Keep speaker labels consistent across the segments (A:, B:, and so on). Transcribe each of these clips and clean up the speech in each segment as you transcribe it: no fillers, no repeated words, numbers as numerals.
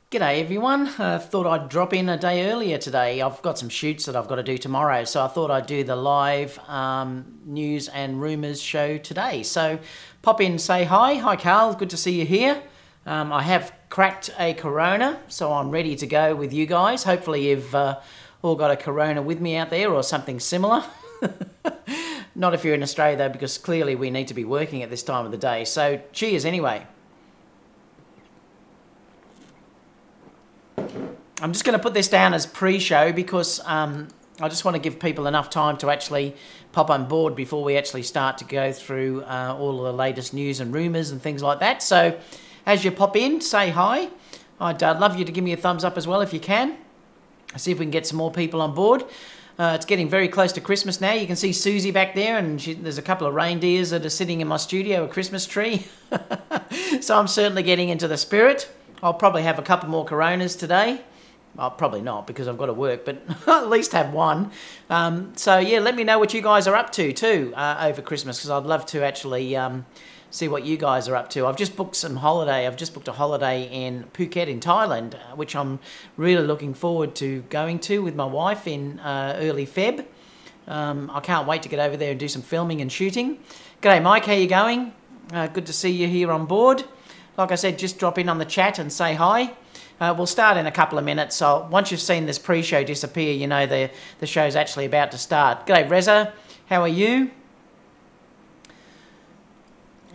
A: G'day everyone, thought I'd drop in a day earlier today. I've got some shoots that I've got to do tomorrow, so I thought I'd do the live news and rumours show today. So pop in and say hi. Hi Carl, good to see you here. I have cracked a Corona, so I'm ready to go with you guys. Hopefully you've all got a Corona with me out there or something similar. Not if you're in Australia though, because clearly we need to be working at this time of the day. So cheers anyway. I'm just going to put this down as pre-show because I just want to give people enough time to actually pop on board before we actually start to go through all of the latest news and rumours and things like that. So as you pop in, say hi. I'd love you to give me a thumbs up as well if you can. See if we can get some more people on board. It's getting very close to Christmas now. You can see Susie back there, and there's a couple of reindeers that are sitting in my studio, a Christmas tree. So I'm certainly getting into the spirit. I'll probably have a couple more Coronas today. Well, probably not because I've got to work, but at least have one. So yeah, let me know what you guys are up to too over Christmas, because I'd love to actually see what you guys are up to. I've just booked some holiday. I've just booked a holiday in Phuket in Thailand, which I'm really looking forward to going to with my wife in early Feb. I can't wait to get over there and do some filming and shooting. G'day Mike, how you going? Good to see you here on board. Like I said, just drop in on the chat and say hi. We'll start in a couple of minutes, so once you've seen this pre-show disappear, you know the show's actually about to start. G'day Reza, how are you?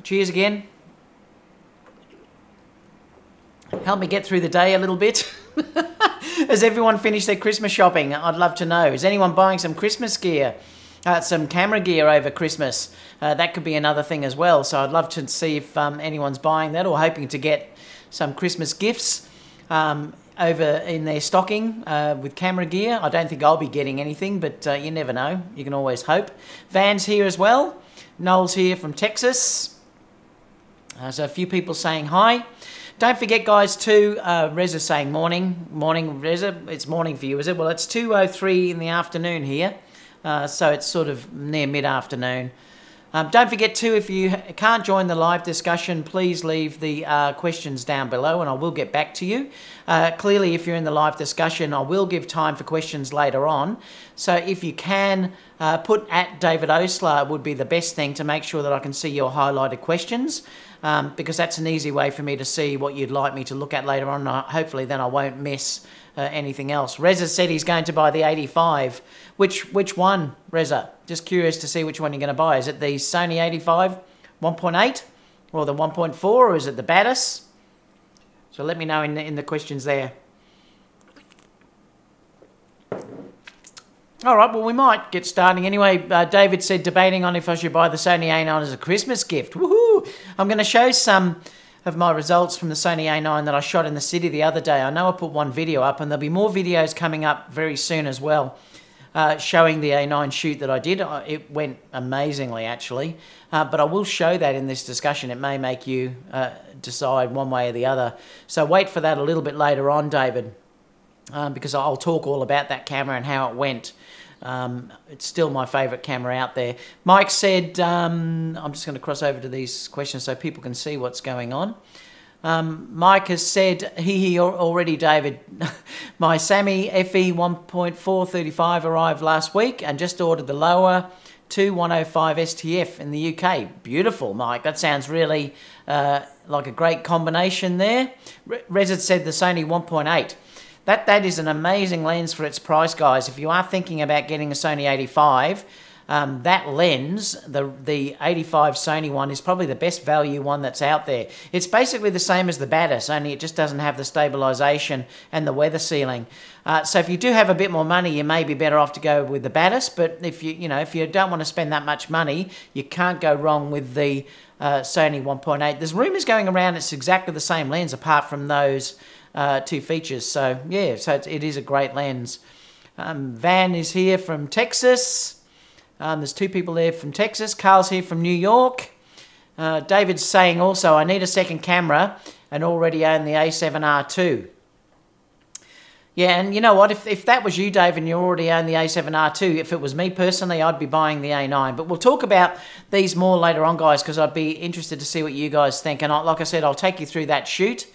A: Cheers again. Help me get through the day a little bit. Has everyone finished their Christmas shopping? I'd love to know. Is anyone buying some Christmas gear? Some camera gear over Christmas? That could be another thing as well, so I'd love to see if anyone's buying that or hoping to get some Christmas gifts over in their stocking with camera gear. I don't think I'll be getting anything, but you never know. You can always hope. Van's here as well. Noel's here from Texas. So a few people saying hi. Don't forget, guys, too, Reza's saying morning. Morning, Reza. It's morning for you, is it? Well, it's 2:03 in the afternoon here, so it's sort of near mid-afternoon. Don't forget too, if you can't join the live discussion, please leave the questions down below and I will get back to you. Clearly, if you're in the live discussion, I will give time for questions later on. So if you can, put at David Osler would be the best thing to make sure that I can see your highlighted questions, because that's an easy way for me to see what you'd like me to look at later on. Hopefully then I won't miss anything else. Reza said he's going to buy the 85. Which one, Reza? Just curious to see which one you're going to buy. Is it the Sony 85 1.8 or the 1.4, or is it the Batis? So let me know in the questions there. All right, well, we might get starting anyway. David said debating on if I should buy the Sony A9 as a Christmas gift. Woohoo! I'm going to show some of my results from the Sony A9 that I shot in the city the other day. I know I put one video up, and there'll be more videos coming up very soon as well, showing the A9 shoot that I did. It went amazingly, actually, but I will show that in this discussion. It may make you decide one way or the other. So wait for that a little bit later on, David, because I'll talk all about that camera and how it went. It's still my favourite camera out there. Mike said, I'm just going to cross over to these questions so people can see what's going on. Mike has said, he already, David, my Sony FE 1.435 arrived last week and just ordered the lower 2105 STF in the UK. Beautiful, Mike. That sounds really like a great combination there. Reza said the Sony 1.8. That is an amazing lens for its price, guys. If you are thinking about getting a Sony 85, that lens, the 85 Sony one, is probably the best value one that's out there. It's basically the same as the Batis, only it just doesn't have the stabilization and the weather sealing. So if you do have a bit more money, you may be better off to go with the Batis. But if you don't want to spend that much money, you can't go wrong with the Sony 1.8. There's rumors going around it's exactly the same lens apart from those two features. So yeah, so it is a great lens. Van is here from Texas. There's two people there from Texas. Carl's here from New York. David's saying also, I need a second camera and already own the A7R II. Yeah, and you know what? If that was you, Dave, and you already own the A7R II, if it was me personally, I'd be buying the A9. But we'll talk about these more later on, guys, because I'd be interested to see what you guys think. And like I said, I'll take you through that shoot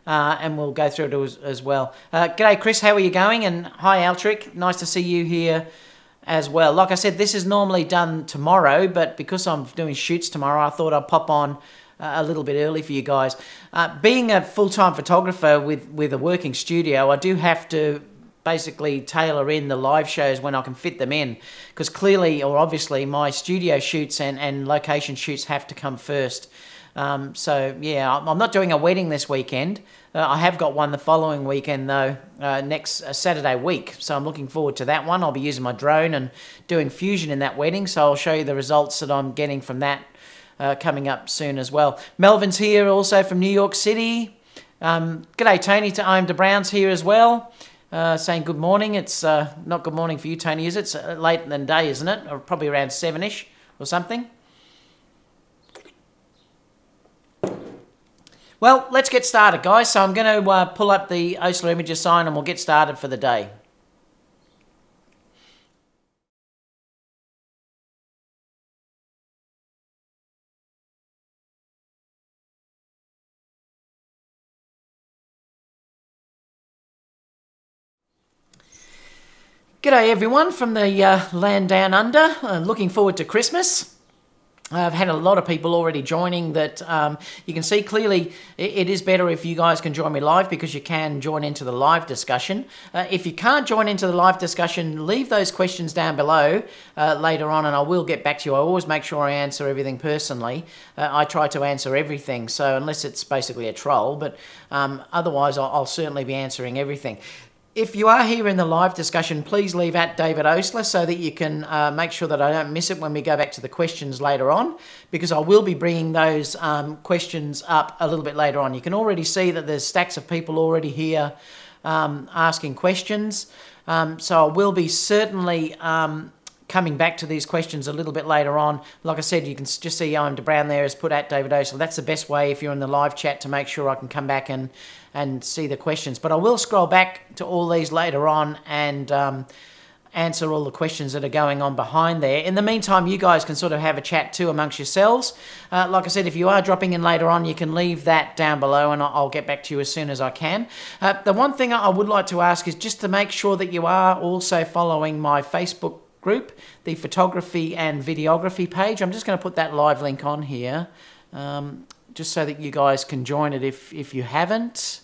A: and we'll go through it as well. G'day, Chris. How are you going? And hi, Altric. Nice to see you here as well. Like I said, this is normally done tomorrow, but because I'm doing shoots tomorrow, I thought I'd pop on a little bit early for you guys. Being a full-time photographer with a working studio, I do have to basically tailor in the live shows when I can fit them in, because clearly or obviously my studio shoots and location shoots have to come first. So yeah, I'm not doing a wedding this weekend. I have got one the following weekend though, next Saturday week, so I'm looking forward to that one. I'll be using my drone and doing fusion in that wedding, so I'll show you the results that I'm getting from that coming up soon as well. Melvin's here also from New York City. G'day Tony, I'm De Brown's here as well. Saying good morning. It's not good morning for you, Tony, is it? It's late in the day, isn't it? Or probably around 7-ish or something. Well, let's get started, guys. So I'm going to pull up the Osler Images sign and we'll get started for the day. G'day everyone from the land down under. Looking forward to Christmas. I've had a lot of people already joining that you can see clearly it is better if you guys can join me live, because you can join into the live discussion. If you can't join into the live discussion, leave those questions down below later on and I will get back to you. I always make sure I answer everything personally. I try to answer everything, so unless it's basically a troll, but otherwise I'll certainly be answering everything. If you are here in the live discussion, please leave at David Osler so that you can make sure that I don't miss it when we go back to the questions later on, because I will be bringing those questions up a little bit later on. You can already see that there's stacks of people already here asking questions. So I will be certainly coming back to these questions a little bit later on. Like I said, you can just see I'm De Brown there has put at David Osler. That's the best way if you're in the live chat to make sure I can come back and see the questions. But I will scroll back to all these later on and answer all the questions that are going on behind there. In the meantime, you guys can sort of have a chat too amongst yourselves. Like I said, if you are dropping in later on, you can leave that down below and I'll get back to you as soon as I can. The one thing I would like to ask is just to make sure that you are also following my Facebook group, the photography and videography page. I'm just going to put that live link on here, just so that you guys can join it if you haven't,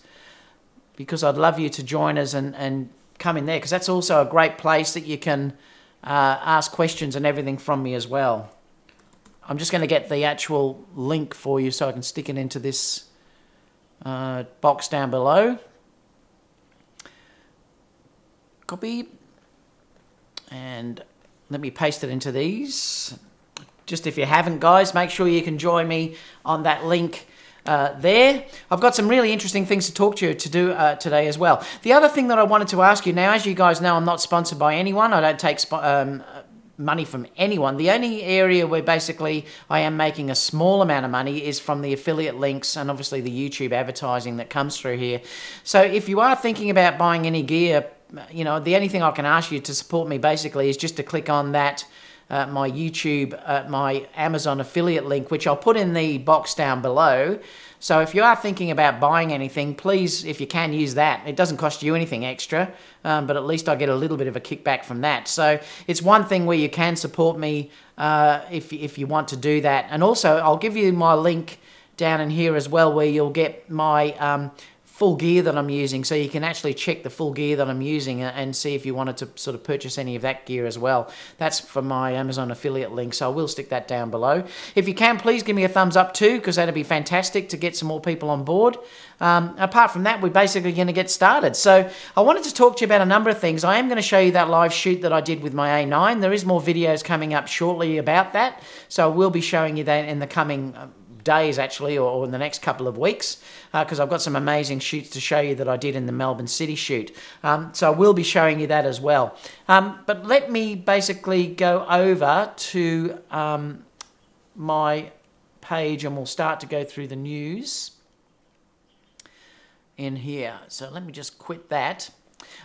A: because I'd love you to join us and come in there, because that's also a great place that you can ask questions and everything from me as well. I'm just going to get the actual link for you so I can stick it into this box down below. Copy. And let me paste it into these. Just if you haven't, guys, make sure you can join me on that link there. I've got some really interesting things to talk to you to do today as well. The other thing that I wanted to ask you, now, as you guys know, I'm not sponsored by anyone. I don't take money from anyone. The only area where basically I am making a small amount of money is from the affiliate links and obviously the YouTube advertising that comes through here. So if you are thinking about buying any gear, you know, the only thing I can ask you to support me basically is just to click on that my YouTube, my Amazon affiliate link, which I'll put in the box down below. So if you are thinking about buying anything, please, if you can, use that. It doesn't cost you anything extra, but at least I get a little bit of a kickback from that. So it's one thing where you can support me if you want to do that. And also, I'll give you my link down in here as well, where you'll get my full gear that I'm using, so you can actually check the full gear that I'm using and see if you wanted to sort of purchase any of that gear as well. That's from my Amazon affiliate link, so I will stick that down below. If you can, please give me a thumbs up too, because that'd be fantastic to get some more people on board. Apart from that, we're basically going to get started. So I wanted to talk to you about a number of things. I am going to show you that live shoot that I did with my A9. There is more videos coming up shortly about that, so I will be showing you that in the coming days actually, or in the next couple of weeks, because I've got some amazing shoots to show you that I did in the Melbourne City shoot. So I will be showing you that as well. But let me basically go over to my page and we'll start to go through the news in here. So let me just quit that.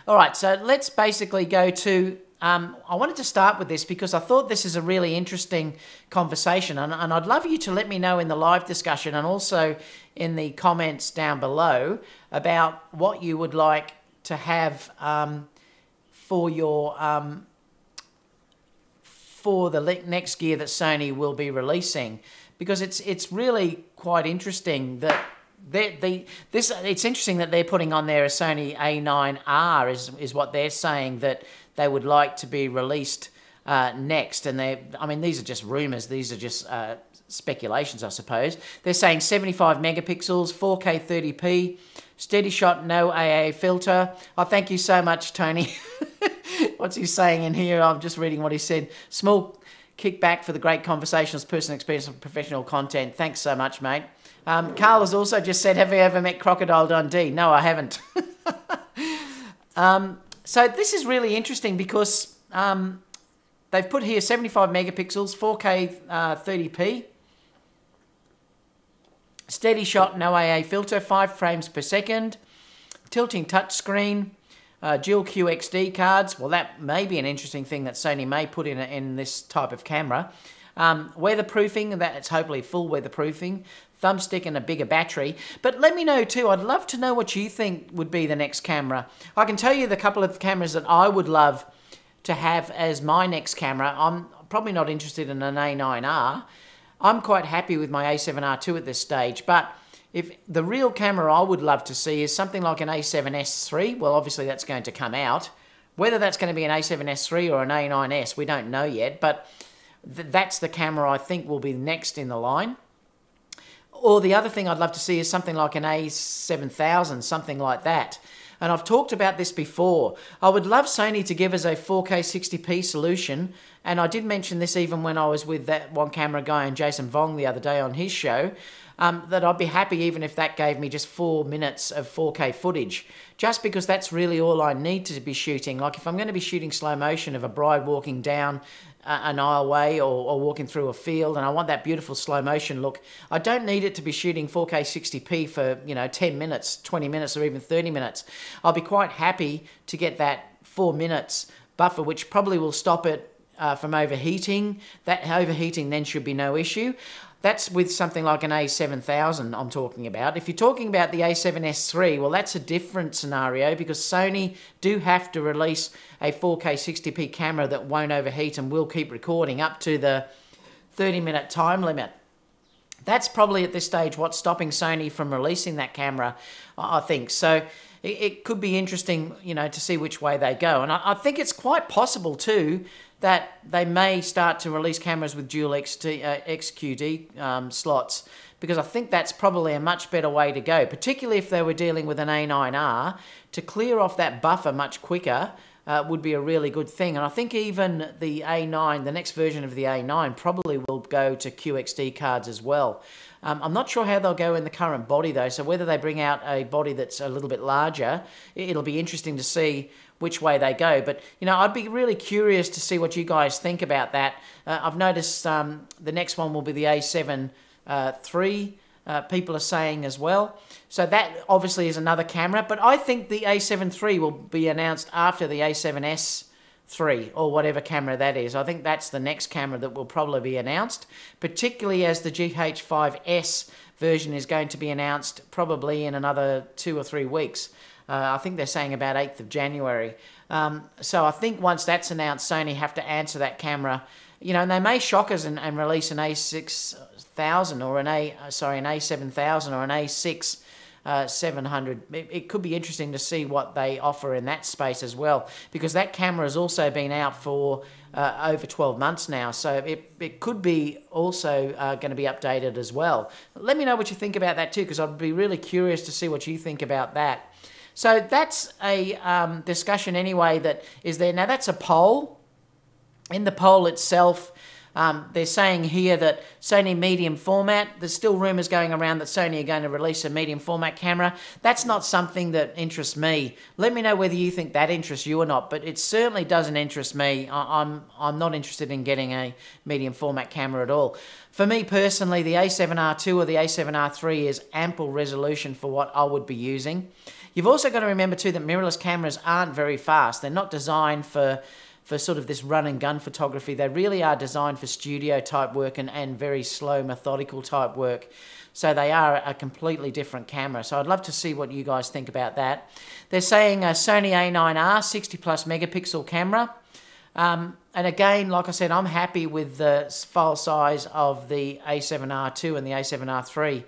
A: All right, so let's basically go to I wanted to start with this because I thought this is a really interesting conversation, and I'd love you to let me know in the live discussion and also in the comments down below about what you would like to have for your for the next gear that Sony will be releasing, because it's really quite interesting that it's interesting that they're putting on there a Sony A9R is what they're saying that they would like to be released next. And I mean, these are just rumors. These are just speculations, I suppose. They're saying 75 megapixels, 4K 30p, steady shot, no AA filter. Oh, thank you so much, Tony. What's he saying in here? I'm just reading what he said. Small kickback for the great conversations, personal experience, and professional content. Thanks so much, mate. Carl has also just said, have you ever met Crocodile Dundee? No, I haven't. So this is really interesting because they've put here 75 megapixels, 4K 30p, steady shot, no AA filter, 5 frames per second, tilting touchscreen, dual QXD cards. Well, that may be an interesting thing that Sony may put in this type of camera. Weatherproofing, that's hopefully full weatherproofing, thumbstick and a bigger battery. But let me know too, I'd love to know what you think would be the next camera. I can tell you the couple of cameras that I would love to have as my next camera. I'm probably not interested in an A9R. I'm quite happy with my A7R II at this stage, but if the real camera I would love to see is something like an A7S III, well, obviously that's going to come out. Whether that's going to be an A7S III or an A9S, we don't know yet, but that's the camera I think will be next in the line. Or the other thing I'd love to see is something like an A7000, something like that. And I've talked about this before. I would love Sony to give us a 4K 60p solution, and I did mention this even when I was with that one camera guy and Jason Vong the other day on his show, that I'd be happy even if that gave me just 4 minutes of 4K footage, just because that's really all I need to be shooting. Like if I'm going to be shooting slow motion of a bride walking down an aisleway or walking through a field, and I want that beautiful slow motion look, I don't need it to be shooting 4K 60p for 10 minutes, 20 minutes, or even 30 minutes. I'll be quite happy to get that 4 minutes buffer, which probably will stop it from overheating. That overheating then should be no issue. That's with something like an A7000 I'm talking about. If you're talking about the A7S III, well, that's a different scenario because Sony do have to release a 4K 60p camera that won't overheat and will keep recording up to the 30-minute time limit. That's probably at this stage what's stopping Sony from releasing that camera, I think. So it could be interesting, to see which way they go. And I think it's quite possible too that they may start to release cameras with dual XQD slots, because I think that's probably a much better way to go, particularly if they were dealing with an A9R. To clear off that buffer much quicker would be a really good thing. And I think even the A9, the next version of the A9, probably will go to QXD cards as well. I'm not sure how they'll go in the current body though, so whether they bring out a body that's a little bit larger, it'll be interesting to see which way they go. But, I'd be really curious to see what you guys think about that. I've noticed the next one will be the A7 III, people are saying as well. So that obviously is another camera, but I think the A7 III will be announced after the A7S III, or whatever camera that is. I think that's the next camera that will probably be announced, particularly as the GH5S version is going to be announced probably in another 2 or 3 weeks. I think they're saying about 8th of January. So I think once that's announced, Sony have to answer that camera. And they may shock us and release an A6000 or an A7000 or an A6 700. It could be interesting to see what they offer in that space as well, because that camera has also been out for over 12 months now, so it could be also going to be updated as well. Let me know what you think about that too, because I'd be really curious to see what you think about that. So that's a discussion anyway that is there. Now that's a poll. In the poll itself, they're saying here that Sony medium format, there's still rumours going around that Sony are going to release a medium format camera. That's not something that interests me. Let me know whether you think that interests you or not, but it certainly doesn't interest me. I'm not interested in getting a medium format camera at all. For me personally, the A7R II or the A7R III is ample resolution for what I would be using. You've also got to remember too that mirrorless cameras aren't very fast. They're not designed for for sort of this run and gun photography. They really are designed for studio type work and very slow, methodical type work. So they are a completely different camera. So I'd love to see what you guys think about that. They're saying a Sony A9R 60 plus megapixel camera. And again, like I said, I'm happy with the file size of the A7R2 and the A7R3.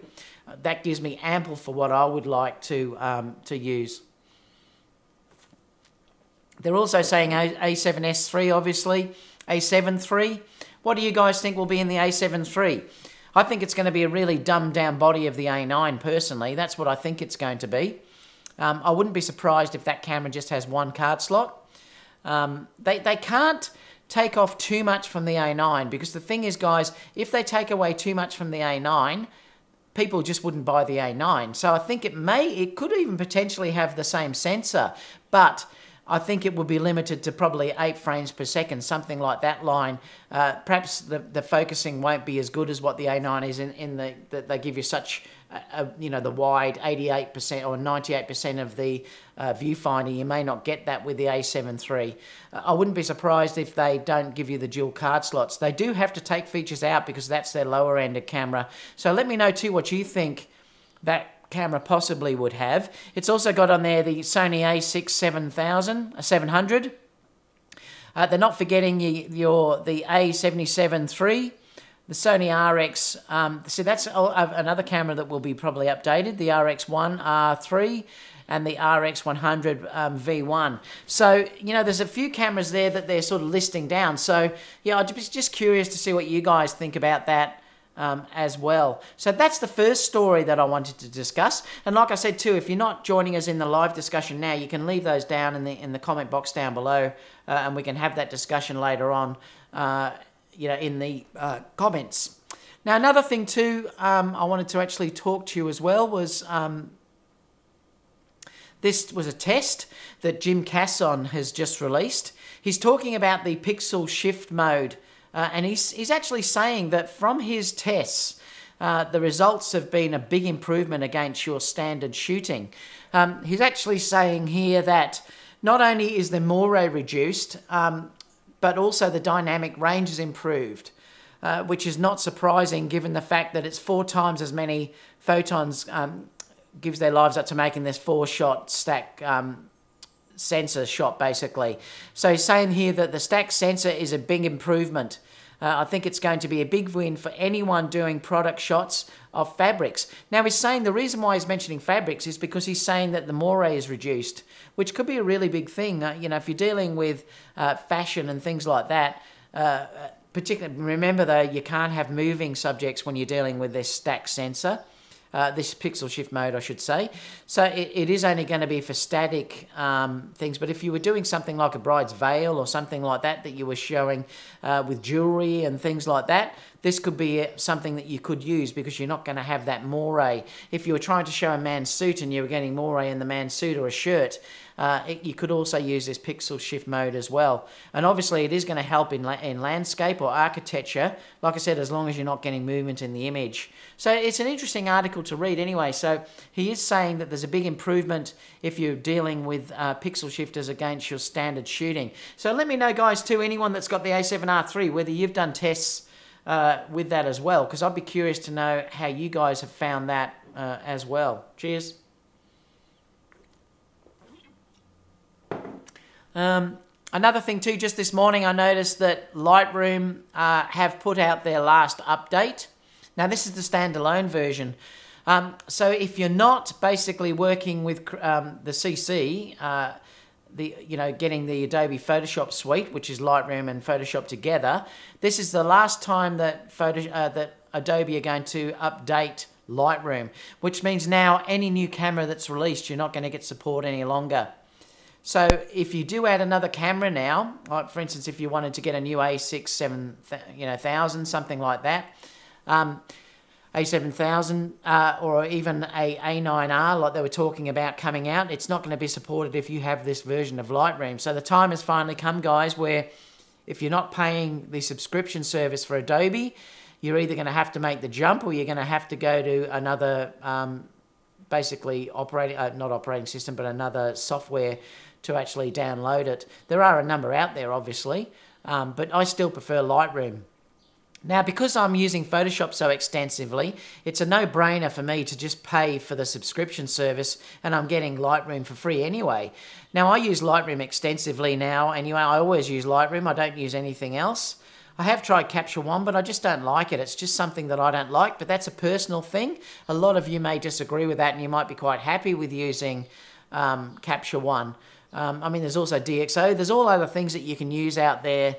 A: That gives me ample for what I would like to use. They're also saying A7S III, obviously, A7 III. What do you guys think will be in the A7 III? I think it's going to be a really dumbed down body of the A9, personally. That's what I think it's going to be. I wouldn't be surprised if that camera just has one card slot. They can't take off too much from the A9, because the thing is, guys, if they take away too much from the A9, people just wouldn't buy the A9. So I think it could even potentially have the same sensor, but I think it will be limited to probably 8 frames per second, something like that line. Perhaps the focusing won't be as good as what the A9 is in that they give you such, the wide 88% or 98% of the viewfinder. You may not get that with the A7 III. I wouldn't be surprised if they don't give you the dual card slots. They do have to take features out because that's their lower end of camera. So let me know too what you think that camera possibly would have. It's also got on there the Sony A6 700. They're not forgetting the A77 III, the Sony RX. So that's another camera that will be probably updated. The RX1 R3 and the RX100 V1. So, there's a few cameras there that they're sort of listing down. So, yeah, I'm just curious to see what you guys think about that as well. So that's the first story that I wanted to discuss. And like I said too, if you're not joining us in the live discussion now, you can leave those down in the comment box down below, and we can have that discussion later on, in the comments. Now, another thing too, I wanted to actually talk to you as well was this was a test that Jim Casson has just released. He's talking about the pixel shift mode. And he's actually saying that from his tests, the results have been a big improvement against your standard shooting. He's actually saying here that not only is the moire reduced, but also the dynamic range is improved, which is not surprising given the fact that it's 4 times as many photons gives their lives up to making this 4-shot stack sensor shot, basically. So he's saying here that the stack sensor is a big improvement. I think it's going to be a big win for anyone doing product shots of fabrics. Now, he's saying the reason why he's mentioning fabrics is because he's saying that the moire is reduced, which could be a really big thing. If you're dealing with fashion and things like that, particularly, remember though, you can't have moving subjects when you're dealing with this stack sensor. This pixel shift mode, I should say. So it is only going to be for static things. But if you were doing something like a bride's veil or something like that you were showing with jewelry and things like that, this could be something that you could use because you're not going to have that moire. If you were trying to show a man's suit and you were getting moire in the man's suit or a shirt, you could also use this pixel shift mode as well. And obviously it is going to help in landscape or architecture, like I said, as long as you're not getting movement in the image. So it's an interesting article to read anyway. So he is saying that there's a big improvement if you're dealing with pixel shifters against your standard shooting. So let me know, guys, too, anyone that's got the A7R3, whether you've done tests with that as well, because I'd be curious to know how you guys have found that as well. Cheers. Another thing too, just this morning I noticed that Lightroom have put out their last update. Now this is the standalone version. So if you're not basically working with the CC, getting the Adobe Photoshop suite, which is Lightroom and Photoshop together, this is the last time that that Adobe are going to update Lightroom, which means now any new camera that's released, you're not going to get support any longer. So if you do add another camera now, like for instance, if you wanted to get a new A6 7000, something like that, A7000 or even a A9R, like they were talking about coming out, it's not going to be supported if you have this version of Lightroom. So the time has finally come, guys, where if you're not paying the subscription service for Adobe, you're either going to have to make the jump or you're going to have to go to another basically not operating system, but another software to actually download it. There are a number out there, obviously, but I still prefer Lightroom. Now, because I'm using Photoshop so extensively, it's a no-brainer for me to just pay for the subscription service, and I'm getting Lightroom for free anyway. Now, I use Lightroom extensively now anyway. I always use Lightroom. I don't use anything else. I have tried Capture One, but I just don't like it. It's just something that I don't like, but that's a personal thing. A lot of you may disagree with that, and you might be quite happy with using Capture One. I mean, there's also DxO. There's all other things that you can use out there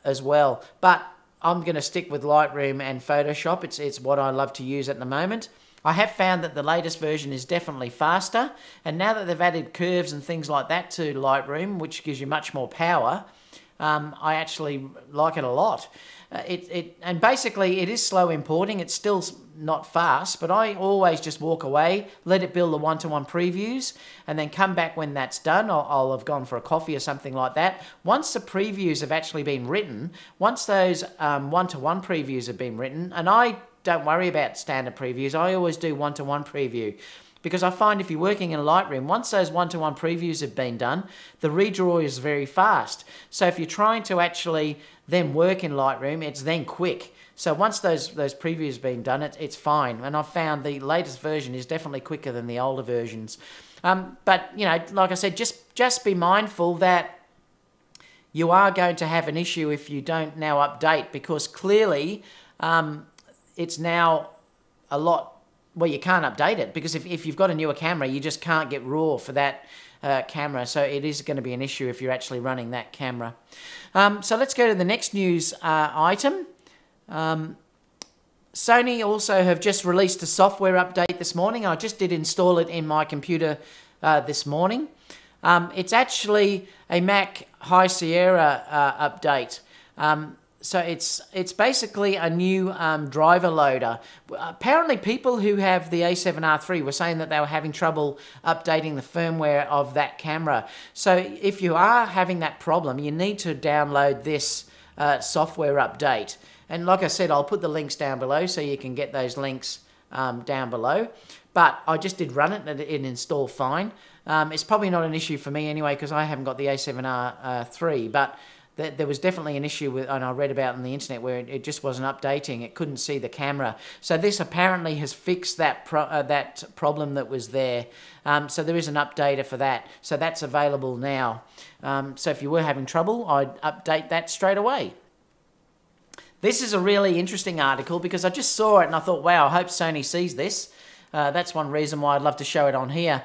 A: as well, but I'm going to stick with Lightroom and Photoshop. It's what I love to use at the moment. I have found that the latest version is definitely faster, and now that they've added curves and things like that to Lightroom, which gives you much more power, I actually like it a lot. And basically it is slow importing. It's still not fast, but I always just walk away, let it build the one-to-one previews, and then come back when that's done. I'll have gone for a coffee or something like that. Once the previews have actually been written, once those one-to-one previews have been written, and I don't worry about standard previews, I always do one-to-one preview. Because I find if you're working in Lightroom, once those one-to-one previews have been done, the redraw is very fast. So if you're trying to actually then work in Lightroom, it's then quick. So once those previews have been done, it's fine. And I've found the latest version is definitely quicker than the older versions. But, you know, like I said, just be mindful that you are going to have an issue if you don't now update, because clearly it's now a lot. Well, you can't update it, because if you've got a newer camera, you just can't get RAW for that camera. So it is going to be an issue if you're actually running that camera. So let's go to the next news item. Sony also have just released a software update this morning. I just did install it in my computer this morning. It's actually a Mac High Sierra update. So it's basically a new driver loader. Apparently people who have the A7R III were saying that they were having trouble updating the firmware of that camera. So if you are having that problem, you need to download this software update. And like I said, I'll put the links down below so you can get those links down below. But I just did run it and it installed fine. It's probably not an issue for me anyway, because I haven't got the A7R III, but there was definitely an issue with, and I read about on the internet, where it just wasn't updating. It couldn't see the camera. So this apparently has fixed that problem that was there. So there is an updater for that. So that's available now. So if you were having trouble, I'd update that straight away. This is a really interesting article because I just saw it and I thought, wow, I hope Sony sees this. That's one reason why I'd love to show it on here.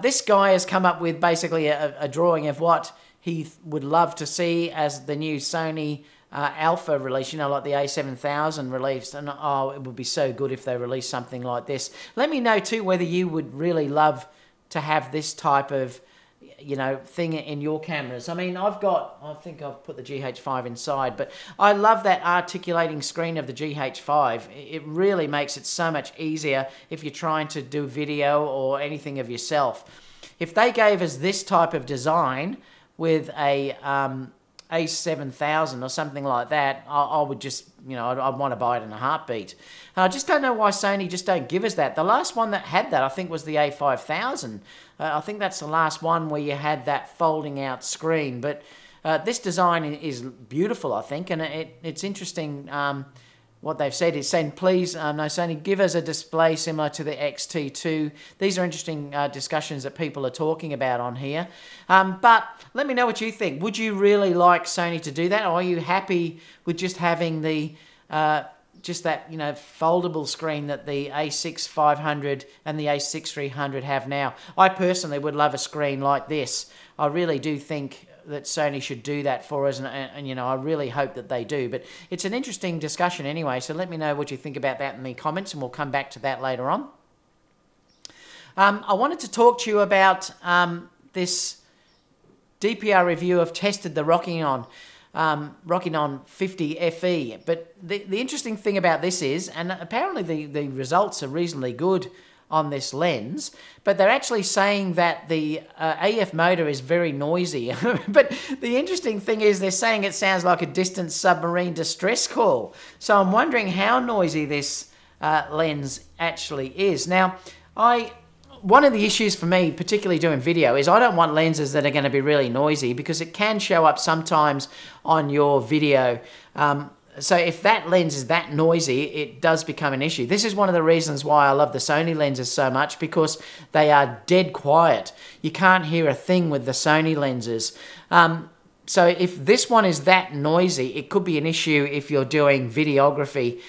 A: This guy has come up with basically a drawing of what he would love to see as the new Sony Alpha release, you know, like the A7000 release. And oh, it would be so good if they released something like this. Let me know too whether you would really love to have this type of, you know, thing in your cameras. I mean, I think I've put the GH5 inside, but I love that articulating screen of the GH5. It really makes it so much easier if you're trying to do video or anything of yourself. If they gave us this type of design with a A7000 or something like that, I would just, you know, I'd want to buy it in a heartbeat. And I just don't know why Sony just don't give us that. The last one that had that, I think, was the A5000. I think that's the last one where you had that folding out screen. But this design is beautiful, I think, and it's interesting. What they've said is saying, please, no, Sony, give us a display similar to the XT2. These are interesting discussions that people are talking about on here. But let me know what you think. Would you really like Sony to do that? Or are you happy with just having the just that, you know, foldable screen that the A6500 and the A6300 have now? I personally would love a screen like this. I really do think that Sony should do that for us, and you know, I really hope that they do. But it's an interesting discussion anyway, so let me know what you think about that in the comments, and we'll come back to that later on. I wanted to talk to you about this DPR review. I've tested the Rokinon 50 FE, but the interesting thing about this is, and apparently the results are reasonably good on this lens, but they're actually saying that the AF motor is very noisy. But the interesting thing is they're saying it sounds like a distant submarine distress call. So I'm wondering how noisy this lens actually is. Now, one of the issues for me, particularly doing video, is I don't want lenses that are going to be really noisy, because it can show up sometimes on your video. So if that lens is that noisy, it does become an issue. This is one of the reasons why I love the Sony lenses so much, because they are dead quiet. You can't hear a thing with the Sony lenses. So if this one is that noisy, it could be an issue if you're doing videography.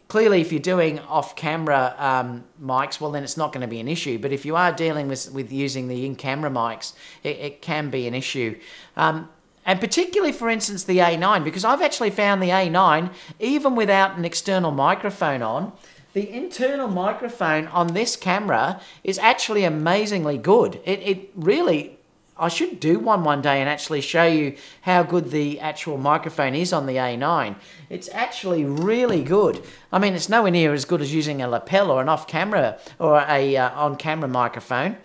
A: Clearly, if you're doing off-camera mics, well, then it's not going to be an issue. But if you are dealing with using the in-camera mics, it can be an issue. And particularly, for instance, the A9, because I've actually found the A9, even without an external microphone on, the internal microphone on this camera is actually amazingly good. It really... I should do one day and actually show you how good the actual microphone is on the A9. It's actually really good. I mean, it's nowhere near as good as using a lapel or an off-camera or a on-camera microphone,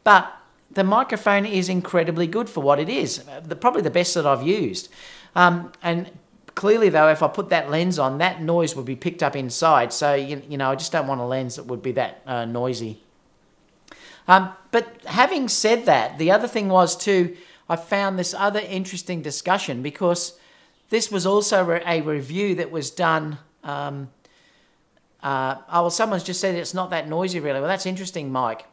A: but the microphone is incredibly good for what it is. Probably the best that I've used. And clearly, though, if I put that lens on, that noise would be picked up inside. So, you know, I just don't want a lens that would be that noisy. But having said that, the other thing was too, I found this other interesting discussion, because this was also a review that was done. Oh, well, someone's just said it's not that noisy, really. Well, that's interesting, Mike.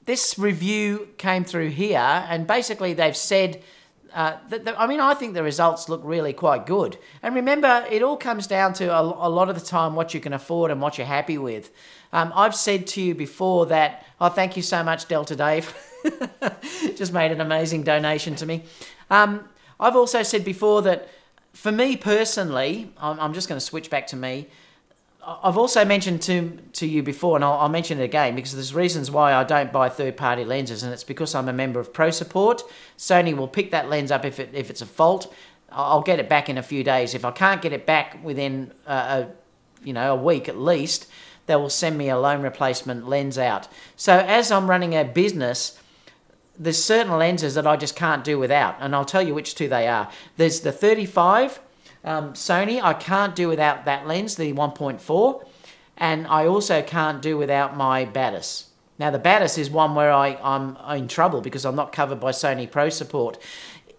A: This review came through here, and basically they've said, I mean, I think the results look really quite good. And remember, it all comes down to a lot of the time what you can afford and what you're happy with. I've said to you before that, oh, thank you so much, Delta Dave. Just made an amazing donation to me. I've also said before that for me personally, I'm just going to switch back to me. I've also mentioned to you before, and I'll mention it again, because there's reasons why I don't buy third-party lenses, and it's because I'm a member of Pro Support. Sony will pick that lens up if it's a fault. I'll get it back in a few days. If I can't get it back within a week at least, they will send me a loan replacement lens out. So as I'm running a business, there's certain lenses that I just can't do without, and I'll tell you which two they are. There's the 35 Sony. I can't do without that lens, the 1.4, and I also can't do without my Batis. Now the Batis is one where I'm in trouble because I'm not covered by Sony Pro Support.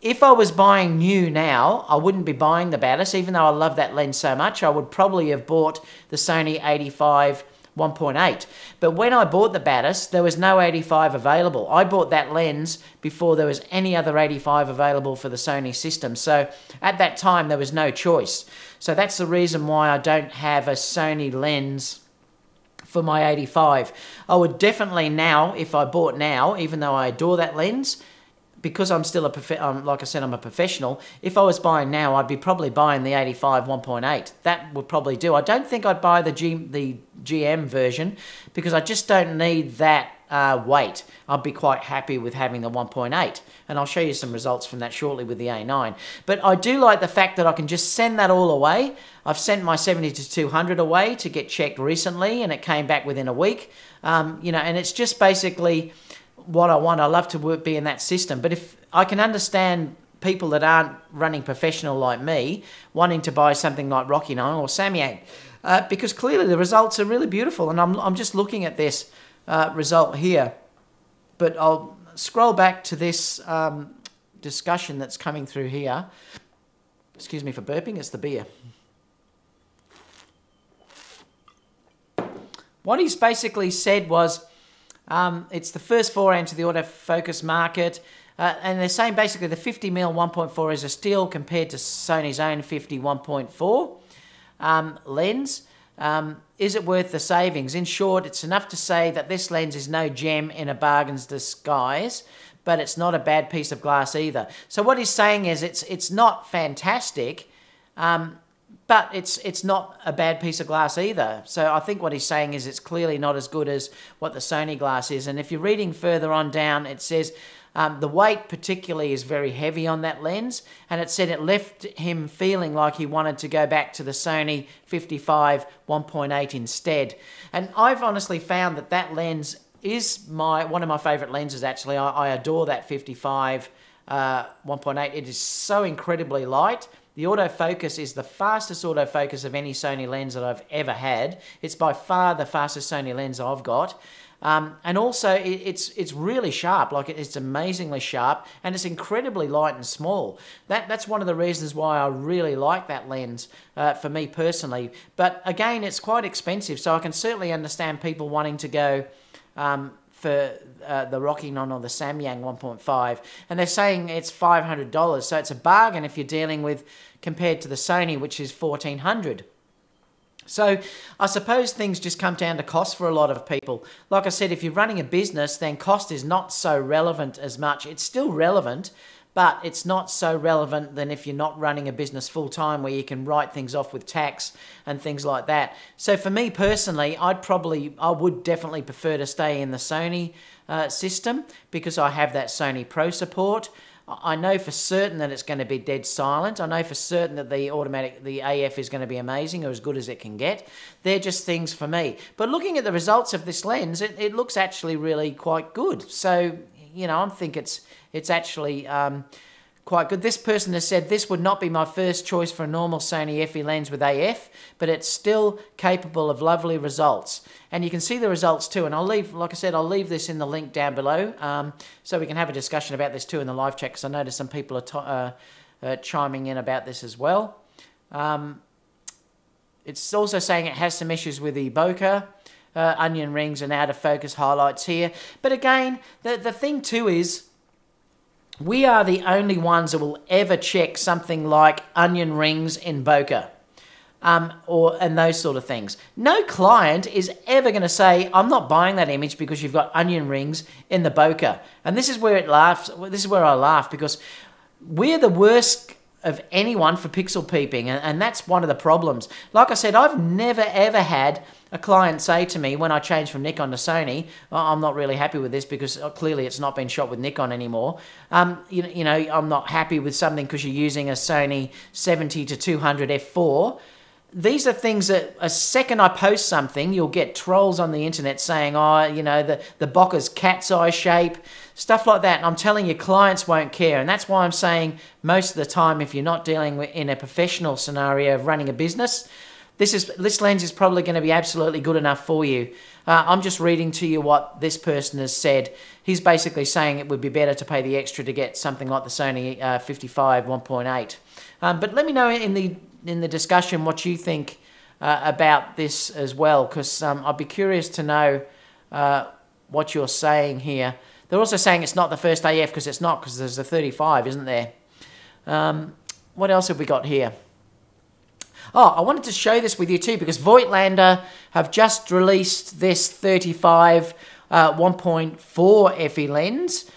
A: If I was buying new now, I wouldn't be buying the Batis, even though I love that lens so much. I would probably have bought the Sony 85 1.8. But when I bought the Batis, there was no 85 available. I bought that lens before there was any other 85 available for the Sony system. So at that time, there was no choice. So that's the reason why I don't have a Sony lens for my 85. I would definitely now, if I bought now, even though I adore that lens, because I'm still like I said, I'm a professional. If I was buying now, I'd be probably buying the 85 1.8. That would probably do. I don't think I'd buy the GM version because I just don't need that weight. I'd be quite happy with having the 1.8. And I'll show you some results from that shortly with the A9. But I do like the fact that I can just send that all away. I've sent my 70-200 away to get checked recently, and it came back within a week. And it's just basically what I want. I love to be in that system. But if I can understand people that aren't running professional like me wanting to buy something like Rokinon or Samyang, because clearly the results are really beautiful. And I'm just looking at this result here. But I'll scroll back to this discussion that's coming through here. Excuse me for burping, it's the beer. What he's basically said was, it's the first foray into the autofocus market, and they're saying basically the 50mm 1.4 is a steal compared to Sony's own 50 1.4 lens. Is it worth the savings? In short, it's enough to say that this lens is no gem in a bargain's disguise, but it's not a bad piece of glass either. So what he's saying is it's not fantastic, but it's not a bad piece of glass either. So I think what he's saying is it's clearly not as good as what the Sony glass is. And if you're reading further on down, it says the weight particularly is very heavy on that lens. And it said it left him feeling like he wanted to go back to the Sony 55 1.8 instead. And I've honestly found that lens is one of my favourite lenses, actually. I adore that 55 1.8. It is so incredibly light. The autofocus is the fastest autofocus of any Sony lens that I've ever had. It's by far the fastest Sony lens I've got. And also, it's really sharp. Like, it's amazingly sharp, and it's incredibly light and small. That's one of the reasons why I really like that lens for me personally. But again, it's quite expensive, so I can certainly understand people wanting to go for the Rokinon or the Samyang 1.5, and they're saying it's $500. So it's a bargain if you're dealing with, compared to the Sony, which is $1,400. So I suppose things just come down to cost for a lot of people. Like I said, if you're running a business, then cost is not so relevant as much. It's still relevant, but it's not so relevant than if you're not running a business full time, where you can write things off with tax and things like that. So for me personally, I would definitely prefer to stay in the Sony system, because I have that Sony Pro support. I know for certain that it's going to be dead silent. I know for certain that the AF is going to be amazing, or as good as it can get. They're just things for me. But looking at the results of this lens, it looks actually really quite good. So, you know, I think it's actually quite good. This person has said, this would not be my first choice for a normal Sony FE lens with AF, but it's still capable of lovely results. And you can see the results too. And I'll leave, like I said, I'll leave this in the link down below, so we can have a discussion about this too in the live chat, because I noticed some people are chiming in about this as well. It's also saying it has some issues with the bokeh, onion rings and out of focus highlights here. But again, the thing too is, we are the only ones that will ever check something like onion rings in bokeh, and those sort of things. No client is ever going to say, I'm not buying that image because you've got onion rings in the bokeh. And this is where it laughs. This is where I laugh, because we're the worst of anyone for pixel peeping, and that's one of the problems. Like I said, I've never ever had a client say to me when I changed from Nikon to Sony, I'm not really happy with this because clearly it's not been shot with Nikon anymore. You know, I'm not happy with something because you're using a Sony 70 to 200 f4. These are things that a second I post something, you'll get trolls on the internet saying, oh, you know, the bokeh's cat's eye shape, stuff like that. And I'm telling you, clients won't care. And that's why I'm saying most of the time, if you're not dealing with, in a professional scenario of running a business, this lens is probably going to be absolutely good enough for you. I'm just reading to you what this person has said. He's basically saying it would be better to pay the extra to get something like the Sony 55 1.8. But let me know in the discussion what you think about this as well, because I'd be curious to know what you're saying here. They're also saying it's not the first AF, because it's not, because there's a 35, isn't there? What else have we got here? Oh, I wanted to show this with you too, because Voigtlander have just released this 35 1.4 FE lens.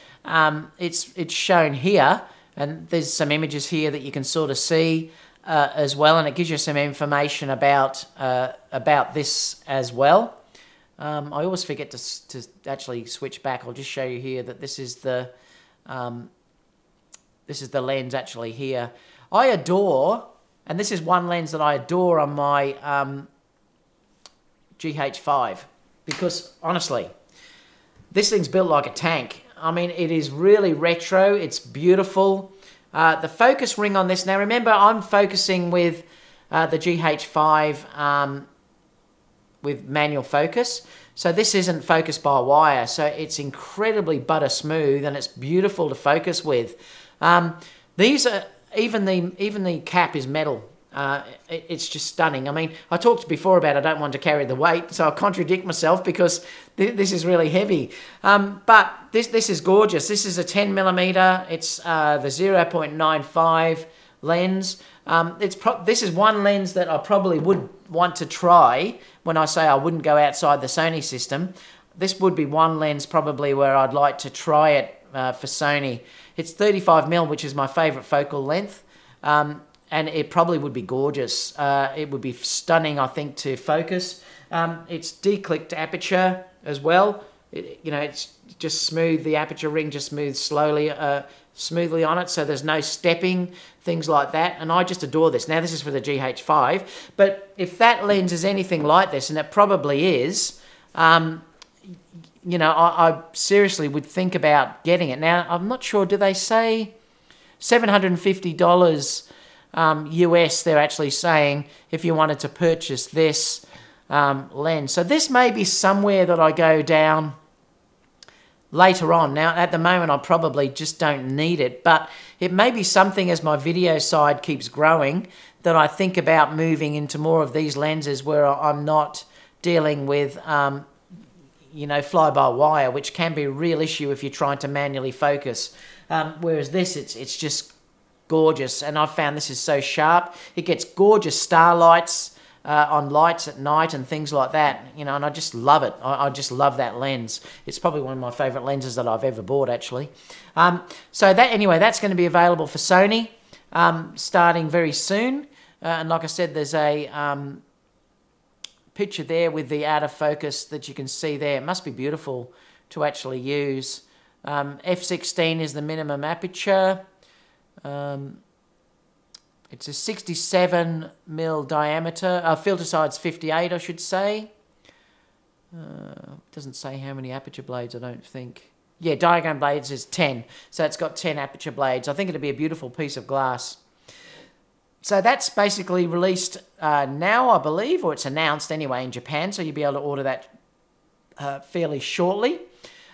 A: It's shown here, and there's some images here that you can sort of see as well, and it gives you some information about this as well. I always forget to actually switch back. I'll just show you here that this is the lens actually here. I adore, and this is one lens that I adore on my GH5, because honestly, this thing's built like a tank. I mean, it is really retro. It's beautiful. The focus ring on this, now remember, I'm focusing with the GH5 with manual focus. So this isn't focused by wire. So it's incredibly butter smooth, and it's beautiful to focus with. These are, even the cap is metal. It's just stunning. I mean, I talked before about I don't want to carry the weight, so I'll contradict myself because this is really heavy. But this is gorgeous. This is a 10mm. It's the 0.95 lens. This is one lens that I probably would want to try when I say I wouldn't go outside the Sony system. This would be one lens probably where I'd like to try it for Sony. It's 35mm, which is my favorite focal length. And it probably would be gorgeous. It would be stunning, I think, to focus. It's declicked aperture as well. It's just smooth. The aperture ring just moves smoothly on it, so there's no stepping, things like that. And I just adore this. Now, this is for the GH5, but if that lens is anything like this, and it probably is, I seriously would think about getting it. Now, I'm not sure, do they say $750 US, they're actually saying, if you wanted to purchase this, lens. So this may be somewhere that I go down later on. Now, at the moment, I probably just don't need it, but it may be something as my video side keeps growing that I think about moving into more of these lenses where I'm not dealing with, you know, fly-by-wire, which can be a real issue if you're trying to manually focus. Whereas this, it's just gorgeous, and I've found this is so sharp. It gets gorgeous starlights on lights at night and things like that, you know, and I just love it. I just love that lens. It's probably one of my favorite lenses that I've ever bought, actually. So that, anyway, that's going to be available for Sony starting very soon. And like I said, there's a picture there with the out of focus that you can see there. It must be beautiful to actually use. F16 is the minimum aperture. It's a 67mm diameter. Filter side's 58, I should say. Doesn't say how many aperture blades, I don't think. Yeah, diagram blades is 10. So it's got 10 aperture blades. I think it'd be a beautiful piece of glass. So that's basically released now, I believe, or it's announced anyway in Japan. So you'll be able to order that fairly shortly.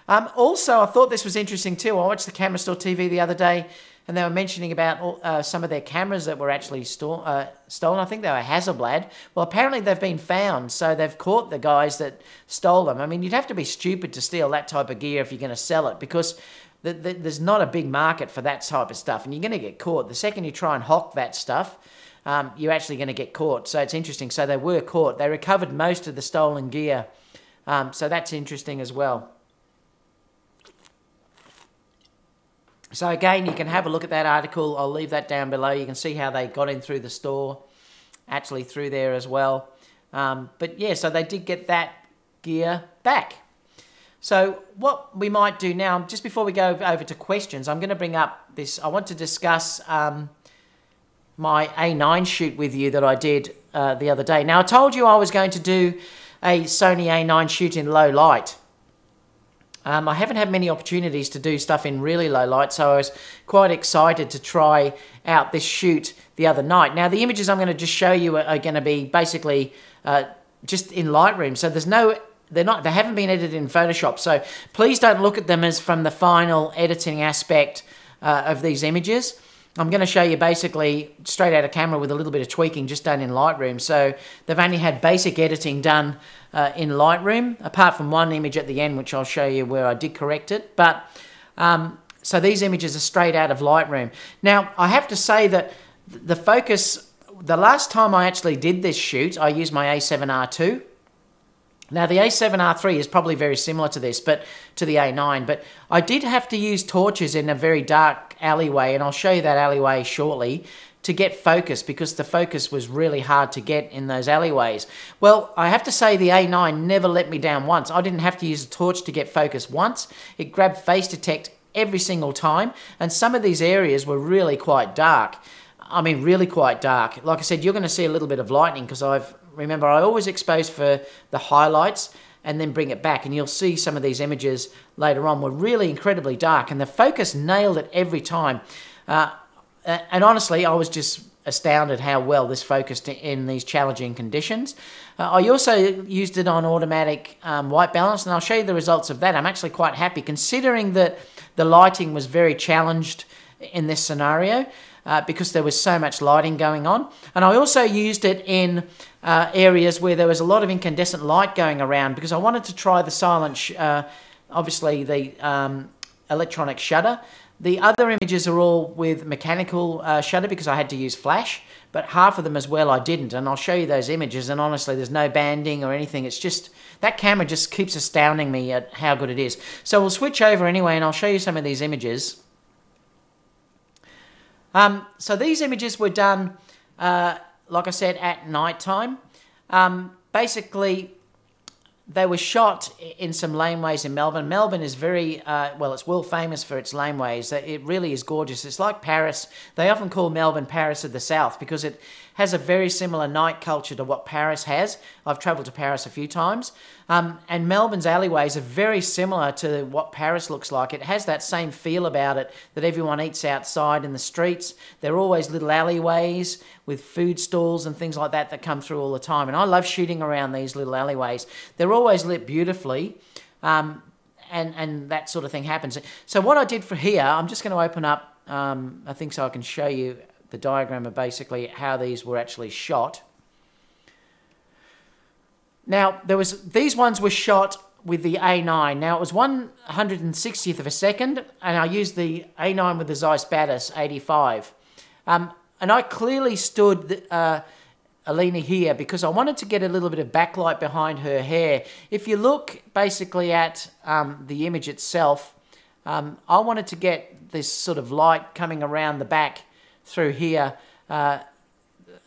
A: Also, I thought this was interesting too. I watched the Camera Store TV the other day, and they were mentioning about some of their cameras that were actually stolen. I think they were Hasselblad. Well, apparently they've been found, so they've caught the guys that stole them. I mean, you'd have to be stupid to steal that type of gear if you're going to sell it, because there's not a big market for that type of stuff, and you're going to get caught. The second you try and hawk that stuff, you're actually going to get caught. So it's interesting. So they were caught. They recovered most of the stolen gear. So that's interesting as well. So again, you can have a look at that article. I'll leave that down below. You can see how they got in through the store, actually through there as well. But yeah, so they did get that gear back. So what we might do now, just before we go over to questions, I'm going to bring up this. I want to discuss my A9 shoot with you that I did the other day. Now, I told you I was going to do a Sony A9 shoot in low light. I haven't had many opportunities to do stuff in really low light, so I was quite excited to try out this shoot the other night. Now, the images I'm going to just show you are going to be basically just in Lightroom, so they haven't been edited in Photoshop, so please don't look at them as from the final editing aspect of these images. I'm going to show you basically straight out of camera with a little bit of tweaking just done in Lightroom. So they've only had basic editing done in Lightroom, apart from one image at the end, which I'll show you where I did correct it. But so these images are straight out of Lightroom. Now, I have to say that the focus, the last time I actually did this shoot, I used my A7R II. Now, the A7R III is probably very similar to this, but to the A9, but I did have to use torches in a very dark alleyway, and I'll show you that alleyway shortly, to get focus, because the focus was really hard to get in those alleyways. Well, I have to say the A9 never let me down once. I didn't have to use a torch to get focus once. It grabbed face detect every single time, and some of these areas were really quite dark. I mean, really quite dark. Like I said, you're going to see a little bit of lightning, because remember, I always expose for the highlights and then bring it back, and you'll see some of these images later on were really incredibly dark, and the focus nailed it every time. And honestly, I was just astounded how well this focused in these challenging conditions. I also used it on automatic white balance, and I'll show you the results of that. I'm actually quite happy, considering that the lighting was very challenged in this scenario, because there was so much lighting going on. And I also used it in areas where there was a lot of incandescent light going around, because I wanted to try the silent, obviously the electronic shutter. The other images are all with mechanical shutter, because I had to use flash, but half of them as well I didn't, and I'll show you those images, and honestly there's no banding or anything. It's just, that camera just keeps astounding me at how good it is. So we'll switch over anyway, and I'll show you some of these images. So these images were done, like I said, at night time. Basically, they were shot in some laneways in Melbourne. Melbourne is very, well, it's world famous for its laneways. It really is gorgeous. It's like Paris. They often call Melbourne Paris of the South, because it has a very similar night culture to what Paris has. I've travelled to Paris a few times. And Melbourne's alleyways are very similar to what Paris looks like. It has that same feel about it, that everyone eats outside in the streets. There are always little alleyways with food stalls and things like that that come through all the time. And I love shooting around these little alleyways. They're always lit beautifully. And that sort of thing happens. So what I did for here, I'm just going to open up, I think so I can show you the diagram of basically how these were actually shot. Now, these ones were shot with the A9. Now, it was 1/160th of a second, and I used the A9 with the Zeiss Batis 85. And I clearly stood Alina here because I wanted to get a little bit of backlight behind her hair. If you look basically at the image itself, I wanted to get this sort of light coming around the back through here,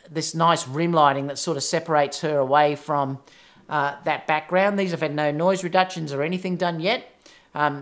A: this nice rim lighting that sort of separates her away from that background. These have had no noise reductions or anything done yet.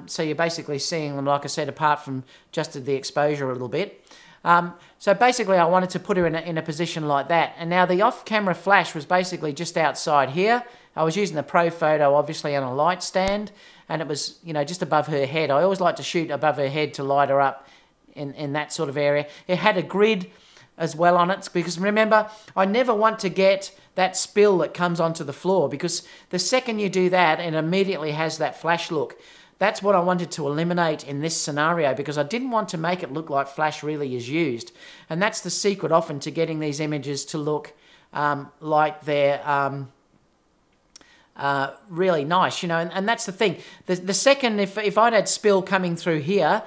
A: So you're basically seeing them, like I said, apart from just the exposure a little bit. So basically I wanted to put her in a position like that. And now the off-camera flash was basically just outside here. I was using the Pro Photo, obviously, on a light stand, and it was, you know, just above her head. I always like to shoot above her head to light her up in that sort of area. It had a grid as well on it, because remember, I never want to get that spill that comes onto the floor, because the second you do that, it immediately has that flash look. That's what I wanted to eliminate in this scenario, because I didn't want to make it look like flash really is used. And that's the secret often to getting these images to look like they're really nice, you know. And that's the thing. The second, if I'd had spill coming through here,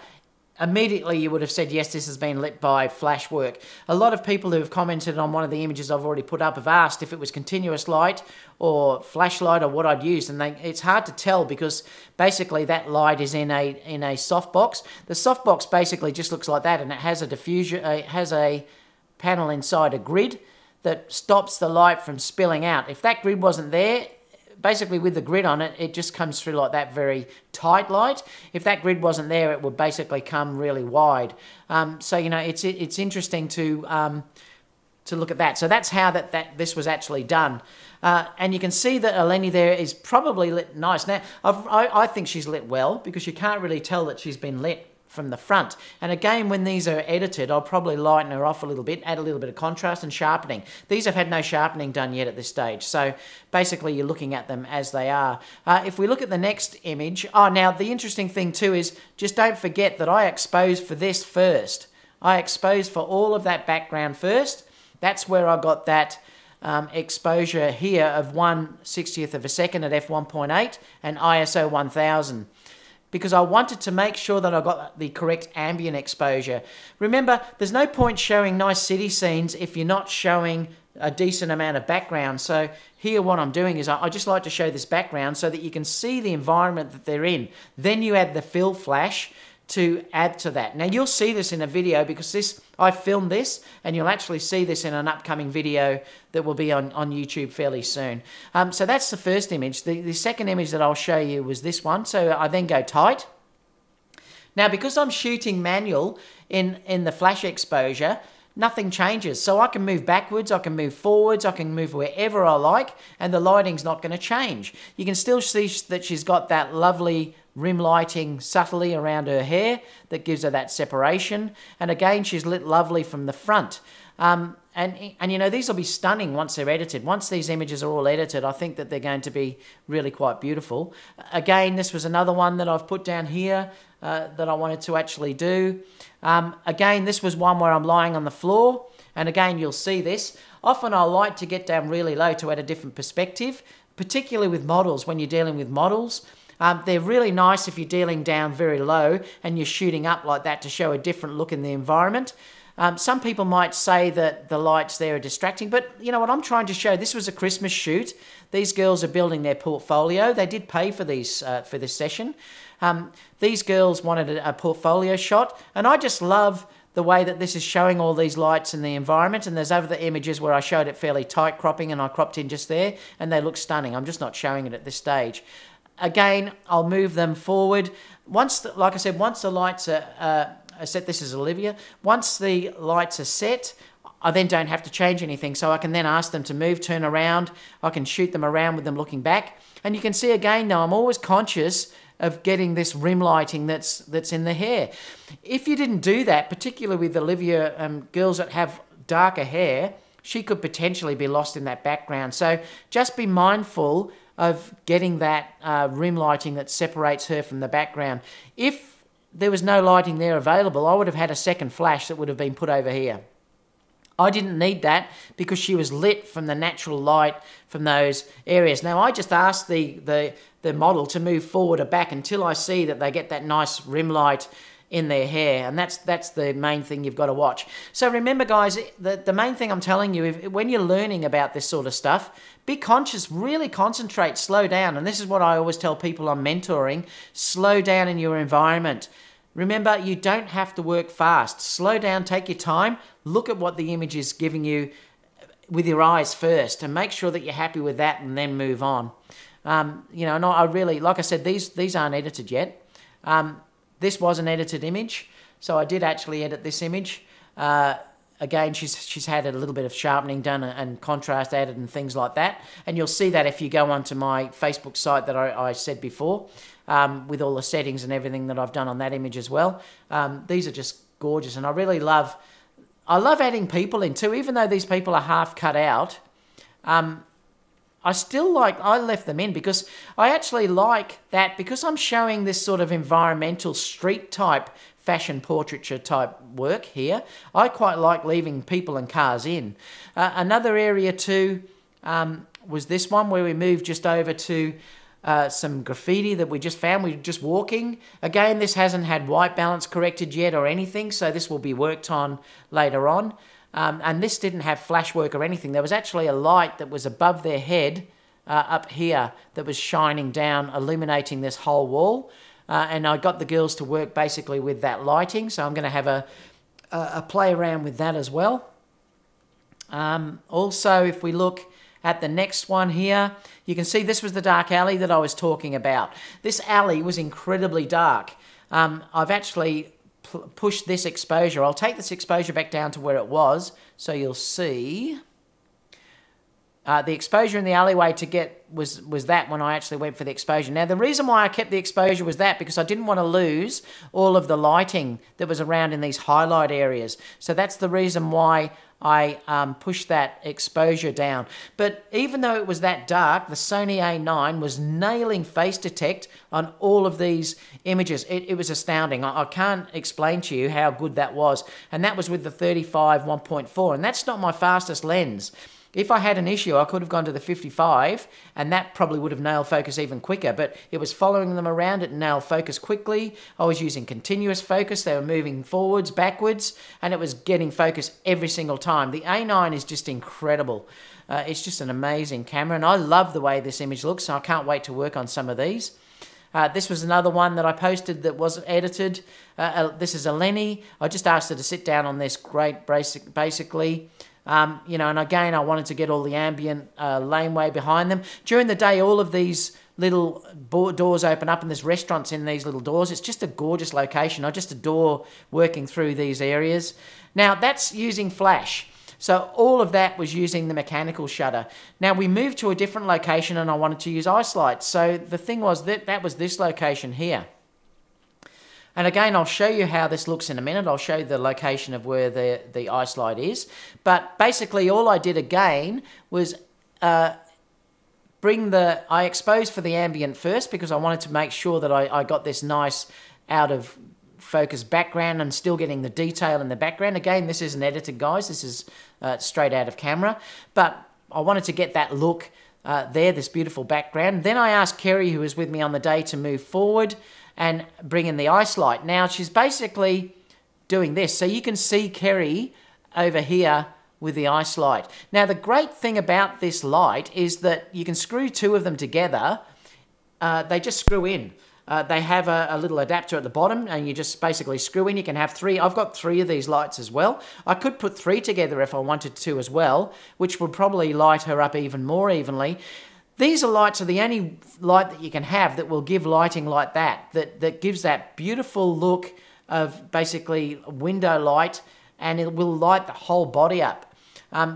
A: immediately you would have said, yes, this has been lit by flash work. A lot of people who have commented on one of the images I've already put up have asked if it was continuous light or flashlight or what I'd used, and it's hard to tell because basically that light is in a softbox. The softbox basically just looks like that, and it has a diffuser, it has a panel inside a grid that stops the light from spilling out. If that grid wasn't there, basically with the grid on it, it just comes through like that, very tight light. If that grid wasn't there, it would basically come really wide. So, you know, it's interesting to look at that. So that's how this was actually done. And you can see that Eleni there is probably lit nice. Now, I think she's lit well, because you can't really tell that she's been lit from the front. And again, when these are edited, I'll probably lighten her off a little bit, add a little bit of contrast and sharpening. These have had no sharpening done yet at this stage. So basically you're looking at them as they are. If we look at the next image, now the interesting thing too is, just don't forget that I exposed for this first. I exposed for all of that background first. That's where I got that exposure here of 1/60th of a second at f1.8 and ISO 1000. Because I wanted to make sure that I got the correct ambient exposure. Remember, there's no point showing nice city scenes if you're not showing a decent amount of background. So here what I'm doing is I just like to show this background so that you can see the environment that they're in. Then you add the fill flash to add to that. Now you'll see this in a video, because I filmed this, and you'll actually see this in an upcoming video that will be on YouTube fairly soon. So that's the first image. The second image that I'll show you was this one. So I then go tight. Now because I'm shooting manual in the flash exposure, nothing changes. So I can move backwards, I can move forwards, I can move wherever I like, and the lighting's not going to change. You can still see that she's got that lovely rim lighting subtly around her hair that gives her that separation. And again, she's lit lovely from the front. And you know, these will be stunning once they're edited. Once these images are all edited, I think that they're going to be really quite beautiful. Again, this was another one that I've put down here that I wanted to actually do. Again, this was one where I'm lying on the floor. And again, you'll see this. Often I like to get down really low to add a different perspective, particularly with models, when you're dealing with models. They're really nice if you're dealing down very low and you're shooting up like that to show a different look in the environment. Some people might say that the lights there are distracting, but you know what I'm trying to show? This was a Christmas shoot. These girls are building their portfolio. They did pay for these for this session. These girls wanted a portfolio shot, and I just love the way that this is showing all these lights in the environment. And there's other images where I showed it fairly tight cropping and I cropped in just there, and they look stunning. I'm just not showing it at this stage. Again, I'll move them forward. Like I said, once the lights are set, this is Olivia. Once the lights are set, I then don't have to change anything. So I can then ask them to move, turn around. I can shoot them around with them looking back. And you can see again now, I'm always conscious of getting this rim lighting that's in the hair. If you didn't do that, particularly with Olivia, girls that have darker hair, she could potentially be lost in that background. So just be mindful of getting that rim lighting that separates her from the background. If there was no lighting there available, I would have had a second flash that would have been put over here. I didn't need that because she was lit from the natural light from those areas. Now, I just asked the model to move forward or back until I see that they get that nice rim light in their hair, and that's the main thing you've got to watch. So remember, guys, the main thing I'm telling you, when you're learning about this sort of stuff, be conscious, really concentrate, slow down. And this is what I always tell people I'm mentoring: slow down in your environment. Remember, you don't have to work fast. Slow down, take your time, look at what the image is giving you with your eyes first, and make sure that you're happy with that, and then move on. You know, and I really, like I said, these aren't edited yet. This was an edited image, so I did actually edit this image. Again, she's had a little bit of sharpening done and contrast added and things like that. And you'll see that if you go onto my Facebook site that I said before, with all the settings and everything that I've done on that image as well. These are just gorgeous, and I really love adding people in too, even though these people are half cut out. I left them in because I actually like that, because I'm showing this sort of environmental street type fashion portraiture type work here. I quite like leaving people and cars in. Another area too was this one where we moved just over to some graffiti that we just found. We were just walking. Again, this hasn't had white balance corrected yet or anything, so this will be worked on later on. And this didn't have flash work or anything. There was actually a light that was above their head up here that was shining down, illuminating this whole wall. And I got the girls to work basically with that lighting, so I'm going to have a play around with that as well. Also, if we look at the next one here, you can see this was the dark alley that I was talking about. This alley was incredibly dark. I've actually pushed this exposure. I'll take this exposure back down to where it was, so you'll see the exposure in the alleyway to get was that when I actually went for the exposure. Now, the reason why I kept the exposure was that because I didn't want to lose all of the lighting that was around in these highlight areas. So that's the reason why I pushed that exposure down. But even though it was that dark, the Sony A9 was nailing face detect on all of these images. It was astounding. I can't explain to you how good that was. And that was with the 35 1.4. And that's not my fastest lens. If I had an issue, I could have gone to the 55, and that probably would have nailed focus even quicker, but it was following them around, it nailed focus quickly. I was using continuous focus, they were moving forwards, backwards, and it was getting focus every single time. The A9 is just incredible. It's just an amazing camera, and I love the way this image looks, so I can't wait to work on some of these. This was another one that I posted that wasn't edited. This is Eleni. I just asked her to sit down on this great, basically. You know, and again, I wanted to get all the ambient laneway behind them. During the day, all of these little doors open up, and there's restaurants in these little doors. It's just a gorgeous location. I just adore working through these areas. Now, that's using flash. So all of that was using the mechanical shutter. Now, we moved to a different location, and I wanted to use ice light. So the thing was that was this location here. And again, I'll show you how this looks in a minute. I'll show you the location of where the ice light is. But basically, all I did again was I exposed for the ambient first because I wanted to make sure that I got this nice out of focus background and still getting the detail in the background. Again, this isn't edited, guys. This is straight out of camera. But I wanted to get that look there, this beautiful background. Then I asked Kerry, who was with me on the day, to move forward and bring in the ice light. Now, she's basically doing this. So you can see Kerry over here with the ice light. Now, the great thing about this light is that you can screw two of them together. They just screw in. They have a little adapter at the bottom, and you just basically screw in. You can have three. I've got three of these lights as well. I could put three together if I wanted to as well, which would probably light her up even more evenly. These lights are the only light that you can have that will give lighting like that gives that beautiful look of basically window light, and it will light the whole body up.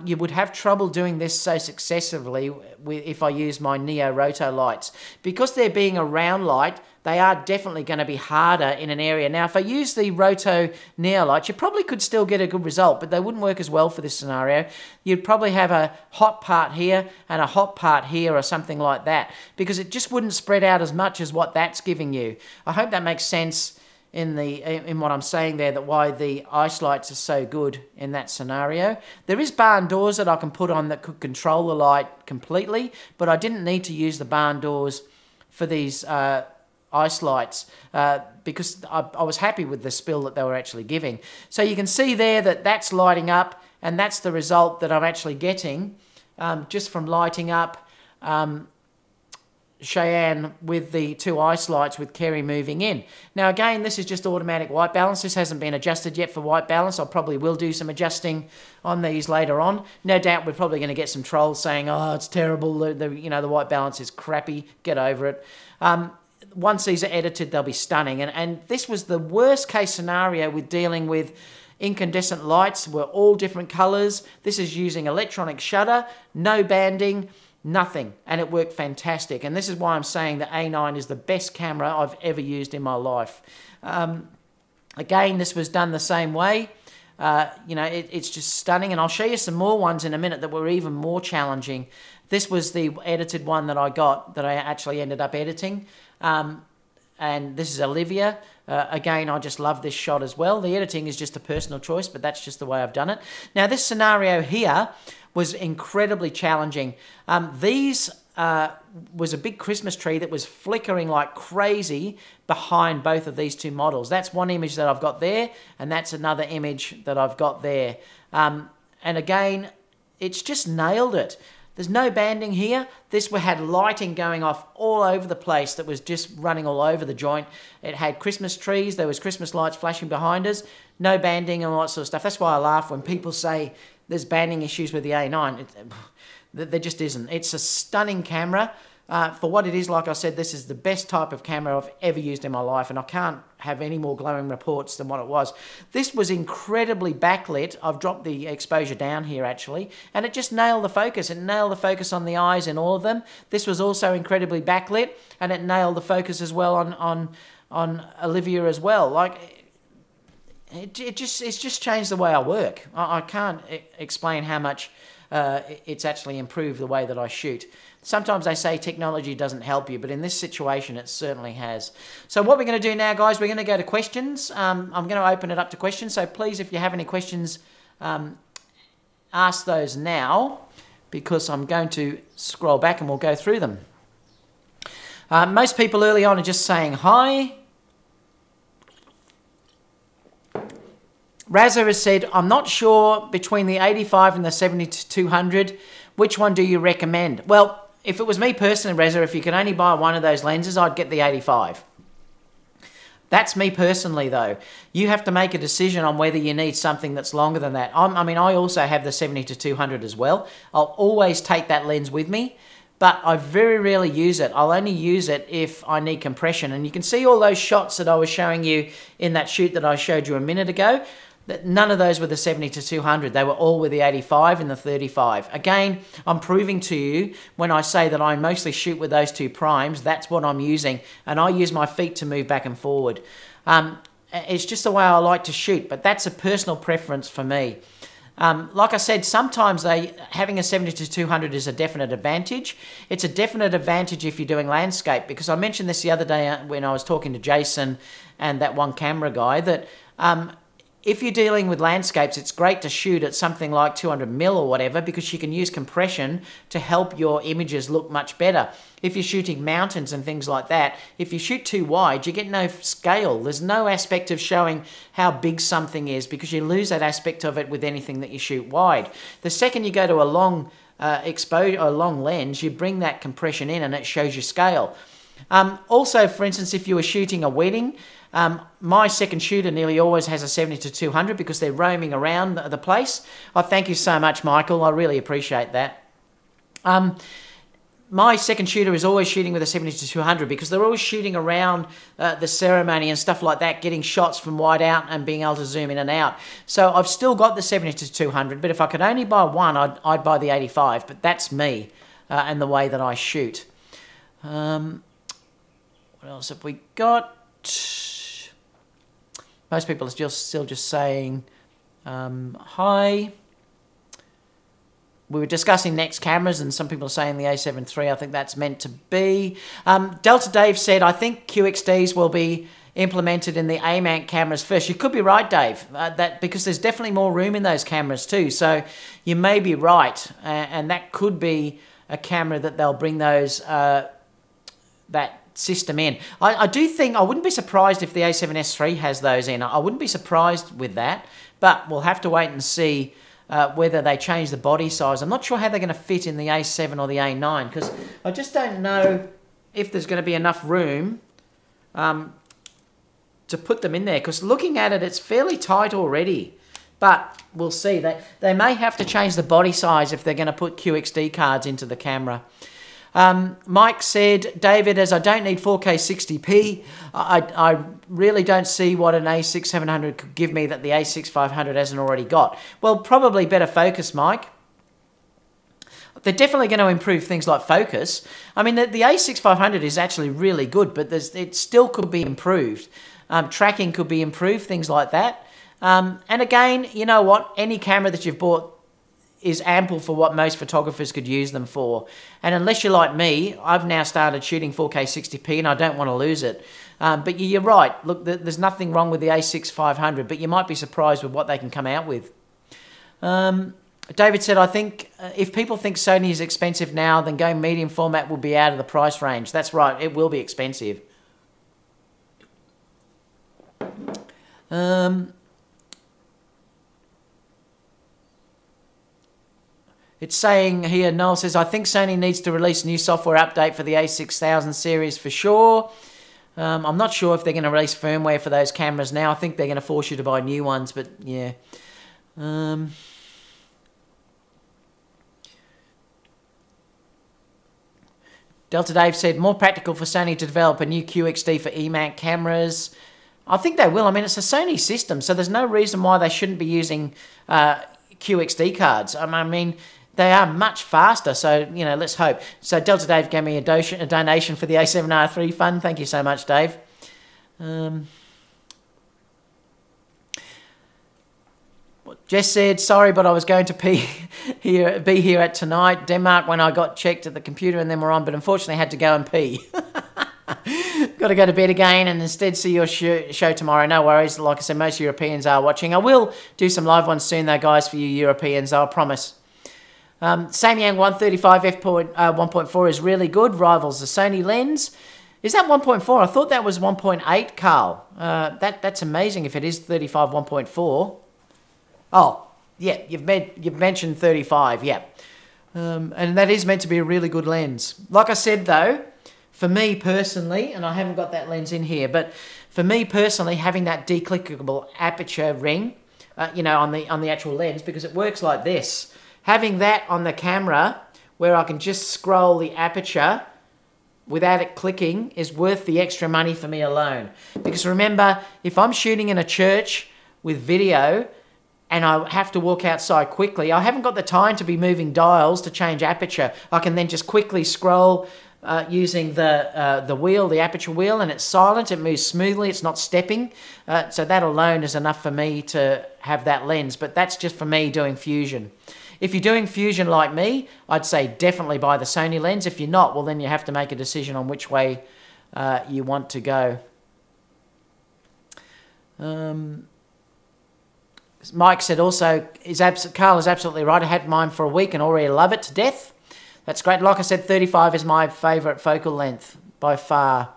A: you would have trouble doing this so successfully if I use my Neo Roto lights. Because they're being a round light, they are definitely going to be harder in an area. Now, if I use the Roto Neo lights, you probably could still get a good result, but they wouldn't work as well for this scenario. You'd probably have a hot part here and a hot part here or something like that, because it just wouldn't spread out as much as what that's giving you. I hope that makes sense in what I'm saying there, that why the ice lights are so good in that scenario. There is barn doors that I can put on that could control the light completely, but I didn't need to use the barn doors for these ice lights because I was happy with the spill that they were actually giving. So you can see there that that's lighting up, and that's the result that I'm actually getting just from lighting up Cheyenne with the two ice lights with Kerry moving in. Now again, this is just automatic white balance. This hasn't been adjusted yet for white balance. I probably will do some adjusting on these later on. No doubt we're probably going to get some trolls saying, oh, it's terrible, the white balance is crappy, get over it. Once these are edited, they'll be stunning. And this was the worst case scenario with dealing with incandescent lights. Were all different colors. This is using electronic shutter, no banding, nothing, and it worked fantastic. And this is why I'm saying the A9 is the best camera I've ever used in my life. Again, this was done the same way. It's just stunning, and I'll show you some more ones in a minute that were even more challenging. This was the edited one that I got, that I actually ended up editing. And this is Olivia. Again, I just love this shot as well. The editing is just a personal choice, but that's just the way I've done it. Now, this scenario here was incredibly challenging. These was a big Christmas tree that was flickering like crazy behind both of these two models. That's one image that I've got there, and that's another image that I've got there. And again, it's just nailed it. There's no banding here. This had lighting going off all over the place that was just running all over the joint. It had Christmas trees. There was Christmas lights flashing behind us. No banding and all that sort of stuff. That's why I laugh when people say there's banding issues with the A9. There just isn't. It's a stunning camera. For what it is, like I said, this is the best type of camera I've ever used in my life, and I can't have any more glowing reports than what it was. This was incredibly backlit. I've dropped the exposure down here, actually, and it just nailed the focus. It nailed the focus on the eyes in all of them. This was also incredibly backlit, and it nailed the focus as well on Olivia as well. Like, it's just changed the way I work. I can't explain how much it's actually improved the way that I shoot. Sometimes they say technology doesn't help you, but in this situation, it certainly has. So what we're going to do now, guys, we're going to go to questions. I'm going to open it up to questions. So please, if you have any questions, ask those now, because I'm going to scroll back and we'll go through them. Most people early on are just saying hi. Razza has said, I'm not sure between the 85 and the 70-200, which one do you recommend? Well, if it was me personally, Razza, if you could only buy one of those lenses, I'd get the 85. That's me personally, though. You have to make a decision on whether you need something that's longer than that. I also have the 70-200 as well. I'll always take that lens with me, but I very rarely use it. I'll only use it if I need compression. And you can see all those shots that I was showing you in that shoot that I showed you a minute ago. None of those were the 70-200. They were all with the 85 and the 35. Again, I'm proving to you when I say that I mostly shoot with those two primes, that's what I'm using. And I use my feet to move back and forward. It's just the way I like to shoot, but that's a personal preference for me. Like I said, sometimes having a 70-200 is a definite advantage. It's a definite advantage if you're doing landscape, because I mentioned this the other day when I was talking to Jason and that one camera guy, that if you're dealing with landscapes, it's great to shoot at something like 200mm or whatever, because you can use compression to help your images look much better. If you're shooting mountains and things like that, if you shoot too wide, you get no scale. There's no aspect of showing how big something is, because you lose that aspect of it with anything that you shoot wide. The second you go to a long exposure, a long lens, you bring that compression in and it shows you scale. Also, for instance, if you were shooting a wedding, my second shooter nearly always has a 70-200 because they're roaming around the place. Oh, thank you so much, Michael. I really appreciate that. my second shooter is always shooting with a 70-200 because they're always shooting around the ceremony and stuff like that, getting shots from wide out and being able to zoom in and out. So I've still got the 70-200, but if I could only buy one, I'd buy the 85. But that's me and the way that I shoot. What else have we got? Most people are still just saying hi. We were discussing next cameras, and some people are saying the A7 III. I think that's meant to be. Delta Dave said, I think QXDs will be implemented in the A-mount cameras first. You could be right, Dave, because there's definitely more room in those cameras too. So you may be right, and that could be a camera that they'll bring those that system in. I do think, I wouldn't be surprised if the A7S III has those in. I wouldn't be surprised with that, but we'll have to wait and see whether they change the body size. I'm not sure how they're going to fit in the A7 or the A9 because I just don't know if there's going to be enough room to put them in there, because looking at it, it's fairly tight already. But we'll see. They may have to change the body size if they're going to put QXD cards into the camera. Mike said, David, as I don't need 4K 60p, I really don't see what an A6 700 could give me that the A6 500 hasn't already got. Well, probably better focus, Mike. They're definitely going to improve things like focus. I mean, the A6 500 is actually really good, but it still could be improved. Tracking could be improved, things like that. And again, you know what? Any camera that you've bought is ample for what most photographers could use them for. And unless you're like me, I've now started shooting 4K 60p and I don't want to lose it. But you're right. Look, there's nothing wrong with the A6 500, but you might be surprised with what they can come out with. David said, I think if people think Sony is expensive now, then going medium format will be out of the price range. That's right. It will be expensive. It's saying here, Noel says, I think Sony needs to release a new software update for the A6000 series for sure. I'm not sure if they're going to release firmware for those cameras now. I think they're going to force you to buy new ones, but yeah. Delta Dave said, more practical for Sony to develop a new QXD for E-mount cameras. I think they will. I mean, it's a Sony system, so there's no reason why they shouldn't be using QXD cards. I mean, they are much faster, so, you know, let's hope. So Delta Dave gave me a donation for the A7R3 fund. Thank you so much, Dave. Jess said, sorry, but I was going to be here at tonight, Denmark, when I got checked at the computer and then we're on, but unfortunately had to go and pee. Got to go to bed again and instead see your show tomorrow. No worries. Like I said, most Europeans are watching. I will do some live ones soon, though, guys, for you Europeans. I'll promise. Samyang 135 f1.4 is really good. Rivals the Sony lens. Is that 1.4? I thought that was 1.8, Carl. That's amazing if it is 35 1.4. Oh, yeah, you've mentioned 35, yeah. And that is meant to be a really good lens. Like I said, though, for me personally, and I haven't got that lens in here, but for me personally, having that declickable aperture ring, you know, on the actual lens, because it works like this. Having that on the camera, where I can just scroll the aperture without it clicking, is worth the extra money for me alone. Because remember, if I'm shooting in a church with video, and I have to walk outside quickly, I haven't got the time to be moving dials to change aperture. I can then just quickly scroll using the wheel, the aperture wheel, and it's silent, it moves smoothly, it's not stepping. So that alone is enough for me to have that lens, but that's just for me doing fusion. If you're doing fusion like me, I'd say definitely buy the Sony lens. If you're not, well then you have to make a decision on which way you want to go. Mike said also, Carl is absolutely right. I had mine for a week and already love it to death. That's great. Like I said, 35 is my favourite focal length by far.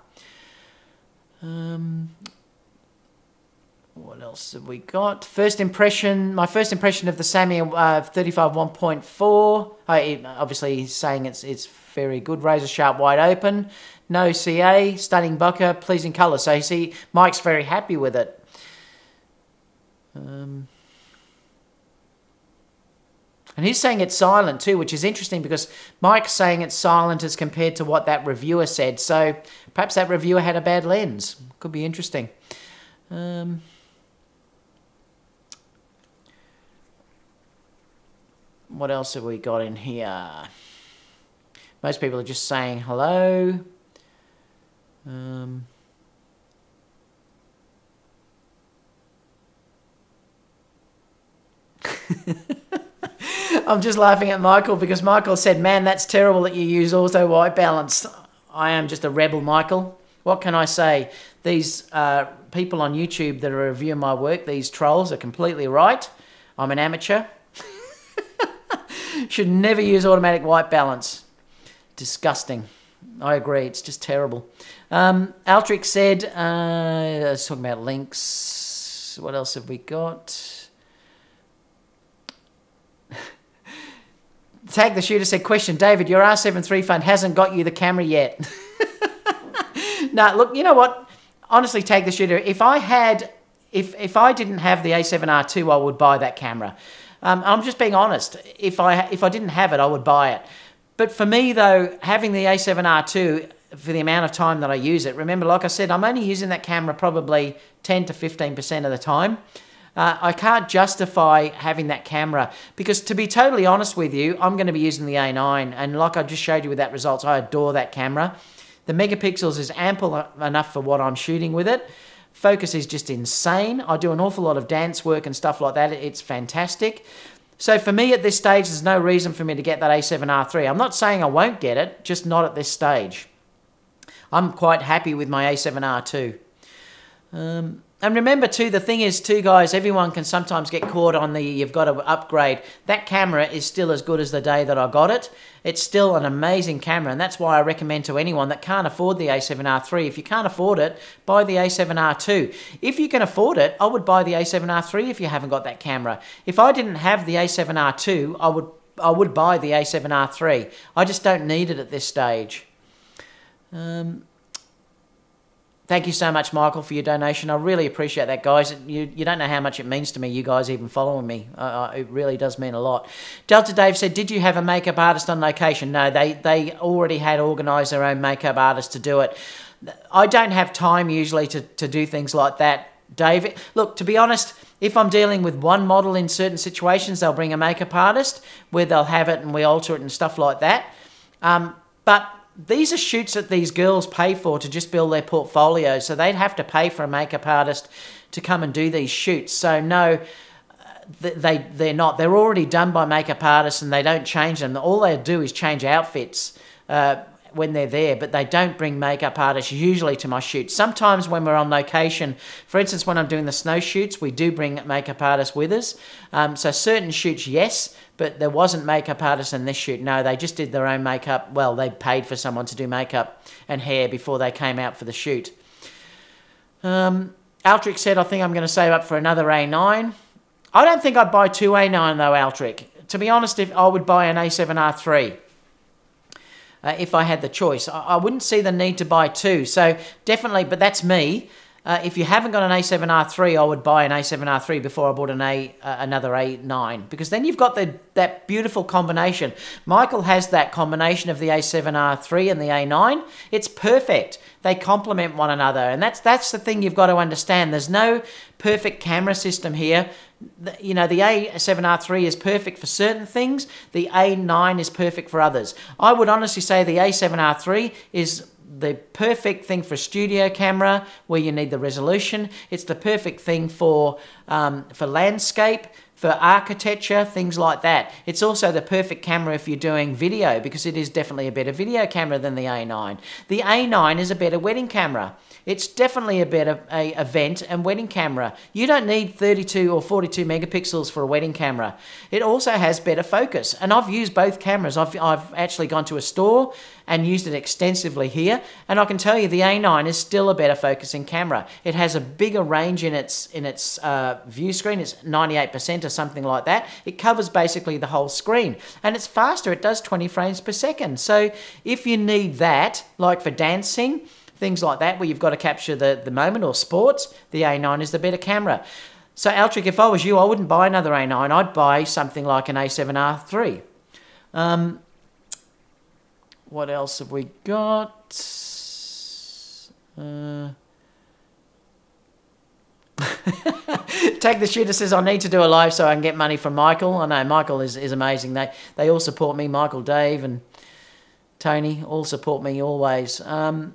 A: What else have we got? First impression. My first impression of the Sony 35 1.4. Obviously, he's saying it's very good. Razor sharp, wide open. No CA. Stunning bokeh. Pleasing colour. So you see, Mike's very happy with it. And he's saying it's silent too, which is interesting because Mike's saying it's silent as compared to what that reviewer said. So perhaps that reviewer had a bad lens. Could be interesting. What else have we got in here? Most people are just saying hello. I'm just laughing at Michael because Michael said, man, that's terrible that you use auto white balance. I am just a rebel, Michael. What can I say? These people on YouTube that are reviewing my work, these trolls, are completely right. I'm an amateur. Should never use automatic white balance. Disgusting. I agree. It's just terrible. Altric said, let's talk about links. What else have we got? Tag the Shooter said, question, David, your R7 III fund hasn't got you the camera yet. No, look, you know what? Honestly, Tag the Shooter, if I didn't have the A7R II, I would buy that camera. I'm just being honest. If I didn't have it, I would buy it. But for me, though, having the A7R II, for the amount of time that I use it, remember, like I said, I'm only using that camera probably 10 to 15% of the time. I can't justify having that camera because, to be totally honest with you, I'm going to be using the A9. And like I just showed you with that results, I adore that camera. The megapixels is ample enough for what I'm shooting with it. Focus is just insane. I do an awful lot of dance work and stuff like that. It's fantastic. So for me at this stage, there's no reason for me to get that A7R III. I'm not saying I won't get it, just not at this stage. I'm quite happy with my A7R II. And remember too, the thing is too, guys, everyone can sometimes get caught on the, you've got to upgrade. That camera is still as good as the day that I got it. It's still an amazing camera, and that's why I recommend to anyone that can't afford the A7R III, if you can't afford it, buy the A7R II. If you can afford it, I would buy the A7R III if you haven't got that camera. If I didn't have the A7R II, I would buy the A7R III. I just don't need it at this stage. Thank you so much, Michael, for your donation. I really appreciate that, guys. You don't know how much it means to me, you guys even following me. It really does mean a lot. Delta Dave said, did you have a makeup artist on location? No, they already had organised their own makeup artist to do it. I don't have time usually to do things like that, Dave. Look, to be honest, if I'm dealing with one model in certain situations, they'll bring a makeup artist where they'll have it and we alter it and stuff like that. But these are shoots that these girls pay for to just build their portfolio, so they'd have to pay for a makeup artist to come and do these shoots. So no, they're not. They're already done by makeup artists and they don't change them. All they do is change outfits when they're there, but they don't bring makeup artists usually to my shoots. Sometimes when we're on location, for instance, when I'm doing the snow shoots, we do bring makeup artists with us. So certain shoots, yes, but there wasn't makeup artists in this shoot. No, they just did their own makeup. Well, they paid for someone to do makeup and hair before they came out for the shoot. Altric said, I think I'm going to save up for another A9. I don't think I'd buy two A9 though, Altric. To be honest, if I would buy an A7R III. If I had the choice. I wouldn't see the need to buy two. So definitely, but that's me. If you haven't got an A7R III, I would buy an A7R III before I bought another A9. Because then you've got that beautiful combination. Michael has that combination of the A7R III and the A9. It's perfect. They complement one another. And that's the thing you've got to understand. There's no perfect camera system here. You know, the A7R III is perfect for certain things. The A9 is perfect for others. I would honestly say the A7R III is the perfect thing for a studio camera where you need the resolution. It's the perfect thing for landscape, for architecture, things like that. It's also the perfect camera if you're doing video because it is definitely a better video camera than the A9. The A9 is a better wedding camera. It's definitely a better event and wedding camera. You don't need 32 or 42 megapixels for a wedding camera. It also has better focus. And I've used both cameras. I've actually gone to a store and used it extensively here. And I can tell you the A9 is still a better focusing camera. It has a bigger range in its view screen. It's 98% or something like that. It covers basically the whole screen. And it's faster. It does 20 frames per second. So if you need that, like for dancing, things like that, where you've got to capture the moment, or sports, the A9 is the better camera. So, Altric, if I was you, I wouldn't buy another A9. I'd buy something like an A7R3. What else have we got? Take the Shooter says, I need to do a live so I can get money from Michael. I know, Michael is amazing. They all support me. Michael, Dave, and Tony all support me always. What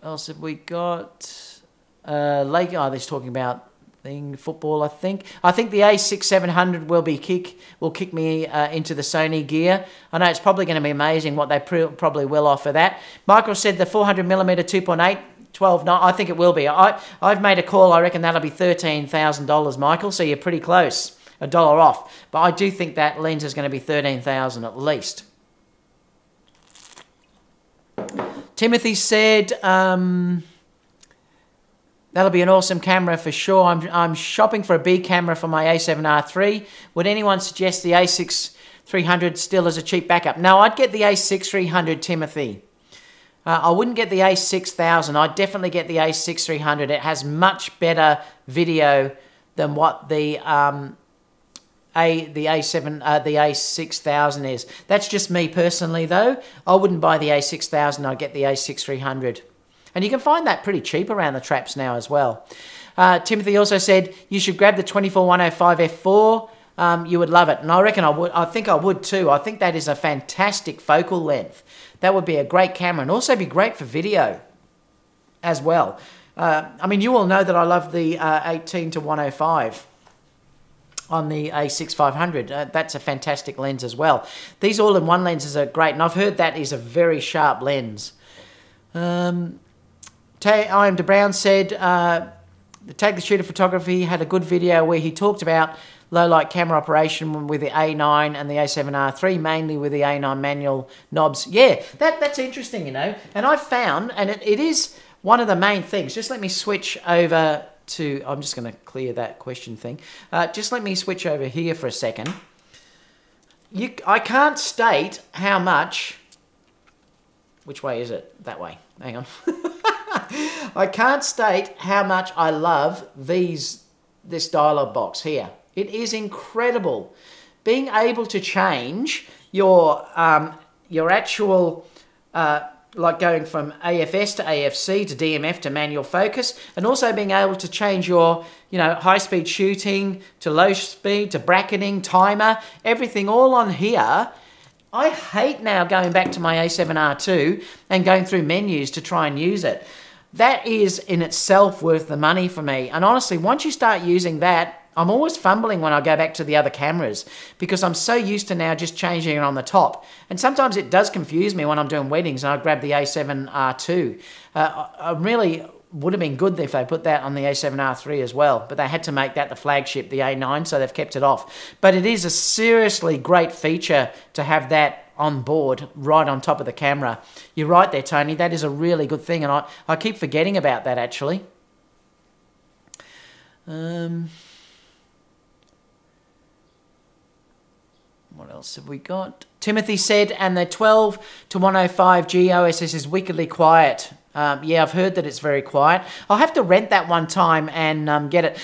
A: else have we got? Lake, they're talking about football, I think. I think the A6700 will kick me into the Sony gear. I know it's probably going to be amazing what they probably will offer that. Michael said the 400mm 2.8, 12.9. I think it will be. I've made a call. I reckon that'll be $13,000, Michael. So you're pretty close, $1 off. But I do think that lens is going to be $13,000 at least. Timothy said, that'll be an awesome camera for sure. I'm shopping for a B camera for my A7R3. Would anyone suggest the A6300 still as a cheap backup? No, I'd get the A6300, Timothy. I wouldn't get the A6000. I'd definitely get the A6300. It has much better video than what the A6000 is. That's just me personally, though. I wouldn't buy the A6000. I'd get the A6300. And you can find that pretty cheap around the traps now as well. Timothy also said you should grab the 24-105 f4. You would love it. And I reckon I would. I think I would too. I think that is a fantastic focal length. That would be a great camera and also be great for video as well. I mean, you all know that I love the 18-105 on the A6500. That's a fantastic lens as well. These all-in-one lenses are great, and I've heard that is a very sharp lens. I Am De Brown said, the Take the Shooter Photography had a good video where he talked about low-light camera operation with the A9 and the A7R3, mainly with the A9 manual knobs. Yeah, that's interesting, you know. And I've found, and it is one of the main things. Just let me switch over to, I'm just going to clear that question thing. Just let me switch over here for a second. I can't state how much, which way is it? That way. Hang on. I can't state how much I love this dialog box here. It is incredible. Being able to change your actual, like going from AFS to AFC to DMF to manual focus, and also being able to change your, high-speed shooting to low speed to bracketing, timer, everything all on here. I hate now going back to my A7R2 and going through menus to try and use it. That is in itself worth the money for me. And honestly, once you start using that, I'm always fumbling when I go back to the other cameras because I'm so used to now just changing it on the top. And sometimes it does confuse me when I'm doing weddings and I grab the A7R2. I really would have been good if they put that on the A7R3 as well, but they had to make that the flagship, the A9, so they've kept it off. But it is a seriously great feature to have that on board, right on top of the camera. You're right there, Tony. That is a really good thing, and I keep forgetting about that, actually. What else have we got? Timothy said, and the 12-105 G OSS is wickedly quiet. Yeah, I've heard that it's very quiet. I'll have to rent that one time and get it.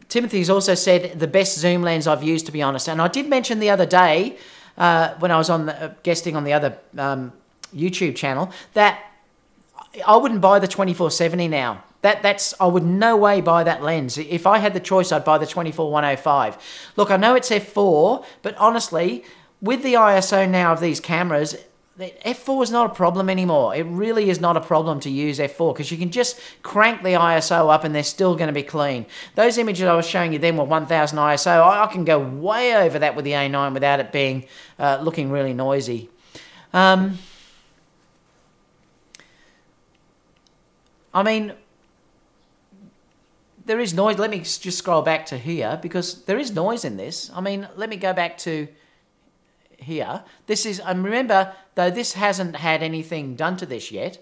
A: Timothy's also said the best zoom lens I've used, to be honest. And I did mention the other day when I was on guesting on the other YouTube channel that I wouldn't buy the 24-70 now. I would no way buy that lens. If I had the choice, I'd buy the 24-105. Look, I know it's f4, but honestly, with the ISO now of these cameras, f4 is not a problem anymore. It really is not a problem to use f4 because you can just crank the ISO up and they're still going to be clean. Those images I was showing you then were 1000 ISO. I can go way over that with the A9 without it being looking really noisy. I mean, there is noise. Let me just scroll back to here because there is noise in this. I mean, let me go back to here. This is, remember, though this hasn't had anything done to this yet,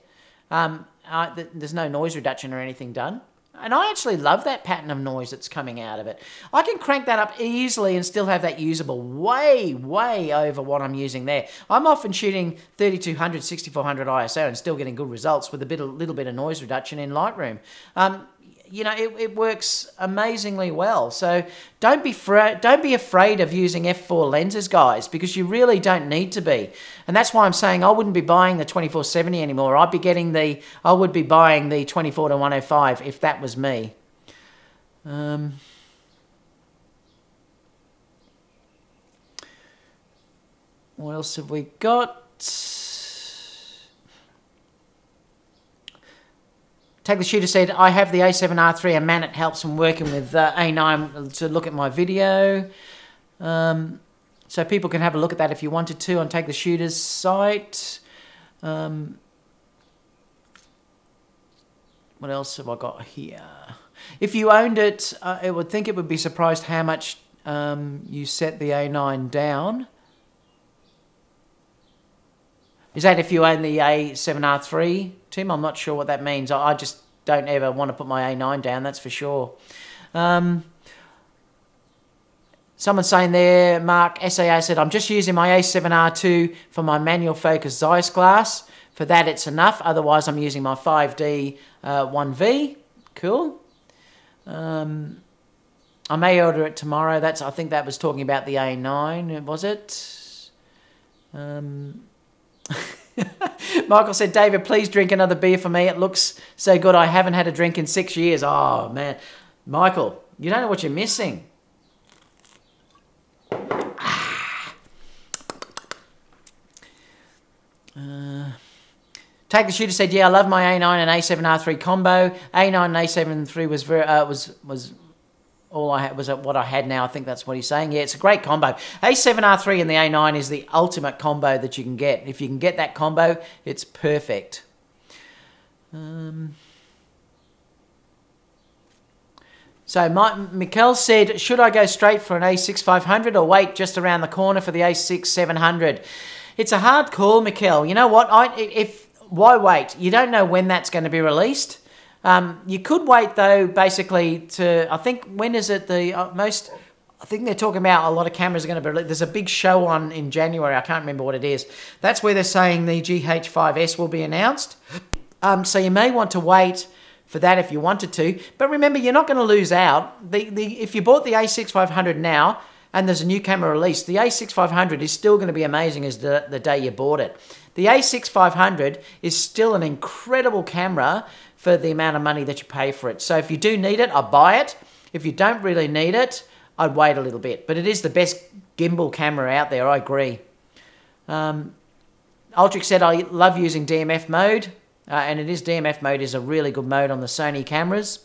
A: there's no noise reduction or anything done. And I actually love that pattern of noise that's coming out of it. I can crank that up easily and still have that usable way, way over what I'm using there. I'm often shooting 3200, 6400 ISO and still getting good results with a little bit of noise reduction in Lightroom. You know, it works amazingly well. So don't be afraid of using f4 lenses, guys, because you really don't need to be. And that's why I'm saying I wouldn't be buying the 24-70 anymore. I would be buying the 24-105 if that was me. What else have we got? Take the Shooter said, I have the A7R III and man, it helps when working with A9 to look at my video. So people can have a look at that if you wanted to on Take the Shooter's site. What else have I got here? If you owned it, I would think it would be surprised how much you set the A9 down. Is that if you own the A7R III, Tim? I'm not sure what that means. I just don't ever want to put my A9 down, that's for sure. Someone's saying there, Mark SAA said, I'm just using my A7R II for my manual focus Zeiss glass. For that, it's enough. Otherwise, I'm using my 5D 1V. Cool. I may order it tomorrow. I think that was talking about the A9, was it? Michael said, David, please drink another beer for me. It looks so good. I haven't had a drink in 6 years. Oh, man. Michael, you don't know what you're missing. Take the Shooter said, yeah, I love my A9 and A7R III combo. A9 and A7 III was all I had, was what I had now. I think that's what he's saying. Yeah, it's a great combo. A7R III and the A9 is the ultimate combo that you can get. If you can get that combo, it's perfect. So Mikkel said, should I go straight for an A6500 or wait just around the corner for the A6700? It's a hard call, Mikkel. You know what? Why wait? You don't know when that's going to be released. You could wait, though, basically to, I think, when is it the most, I think they're talking about a lot of cameras are going to be released. There's a big show on in January. I can't remember what it is. That's where they're saying the GH5S will be announced. So you may want to wait for that if you wanted to. But remember, you're not going to lose out. If you bought the A6500 now and there's a new camera released, the A6500 is still going to be amazing as the day you bought it. The A6500 is still an incredible camera for the amount of money that you pay for it. So if you do need it, I'll buy it. If you don't really need it, I'd wait a little bit. But it is the best gimbal camera out there, I agree. Aldrich said, I love using DMF mode. And DMF mode is a really good mode on the Sony cameras.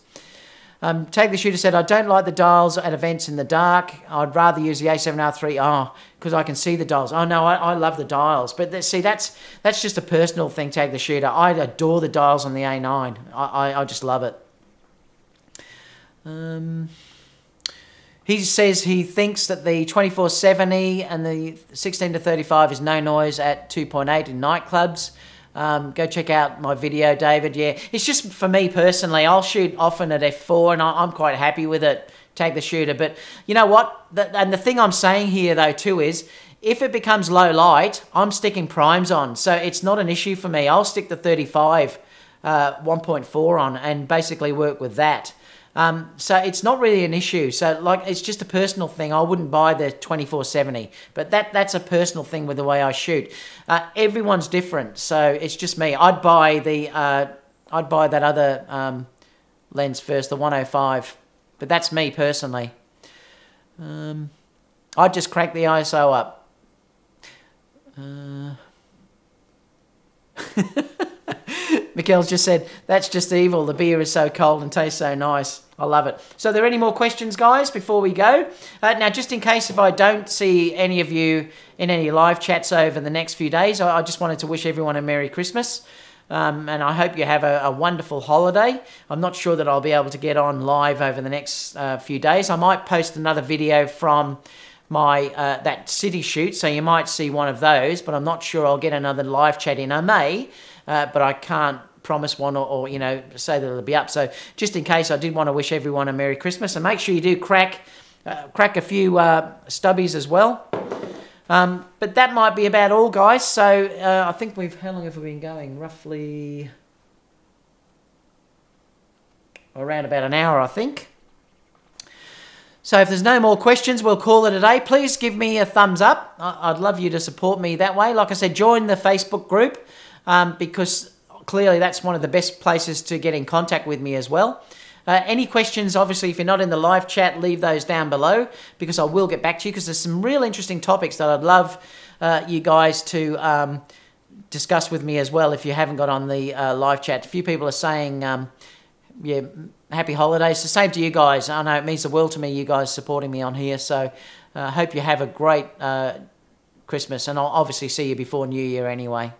A: Take the Shooter said, I don't like the dials at events in the dark. I'd rather use the A7R III, because I can see the dials. Oh, no, I love the dials. But see, that's just a personal thing, Take the Shooter. I adore the dials on the A9. I just love it. He says he thinks that the 24-70 and the 16-35 is no noise at 2.8 in nightclubs. Go check out my video, David. Yeah, it's just for me personally. I'll shoot often at f4 and I'm quite happy with it, Take the Shooter. But you know what? And the thing I'm saying here though too is, if it becomes low light, I'm sticking primes on. So it's not an issue for me. I'll stick the 35 1.4 on and basically work with that. So it's not really an issue. So like, it's just a personal thing. I wouldn't buy the 24-70, but that's a personal thing with the way I shoot. Everyone's different, so it's just me. I'd buy that other lens first, the 105, but that's me personally. I'd just crank the ISO up. Mikkel's just said, that's just evil. The beer is so cold and tastes so nice. I love it. So are there any more questions, guys, before we go? Now, just in case if I don't see any of you in any live chats over the next few days, I just wanted to wish everyone a Merry Christmas. And I hope you have a wonderful holiday. I'm not sure that I'll be able to get on live over the next few days. I might post another video from my that city shoot, so you might see one of those, but I'm not sure I'll get another live chat in. I may, but I can't promise one or you know, say that it'll be up. So just in case, I did want to wish everyone a Merry Christmas, and make sure you do crack a few stubbies as well. But that might be about all, guys. So I think how long have we been going? Roughly around about an hour, I think. So if there's no more questions, we'll call it a day. Please give me a thumbs up. I'd love you to support me that way. Like I said, join the Facebook group because clearly that's one of the best places to get in contact with me as well. Any questions, obviously, if you're not in the live chat, leave those down below because I will get back to you because there's some real interesting topics that I'd love you guys to discuss with me as well if you haven't got on the live chat. A few people are saying, yeah, happy holidays. The same to you guys. I know it means the world to me, you guys supporting me on here. So I hope you have a great Christmas, and I'll obviously see you before New Year anyway.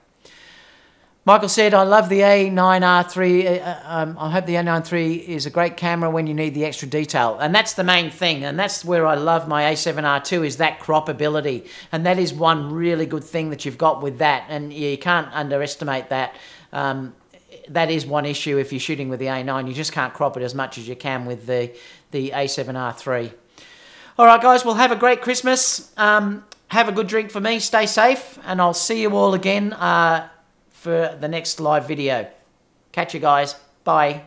A: Michael said, I love the A9R3. I hope the A9 III is a great camera when you need the extra detail. And that's the main thing. And that's where I love my A7R2 is that crop ability. And that is one really good thing that you've got with that. And you can't underestimate that. That is one issue if you're shooting with the A9. You just can't crop it as much as you can with the A7R3. All right, guys. Well, have a great Christmas. Have a good drink for me. Stay safe. And I'll see you all again for the next live video. Catch you guys. Bye.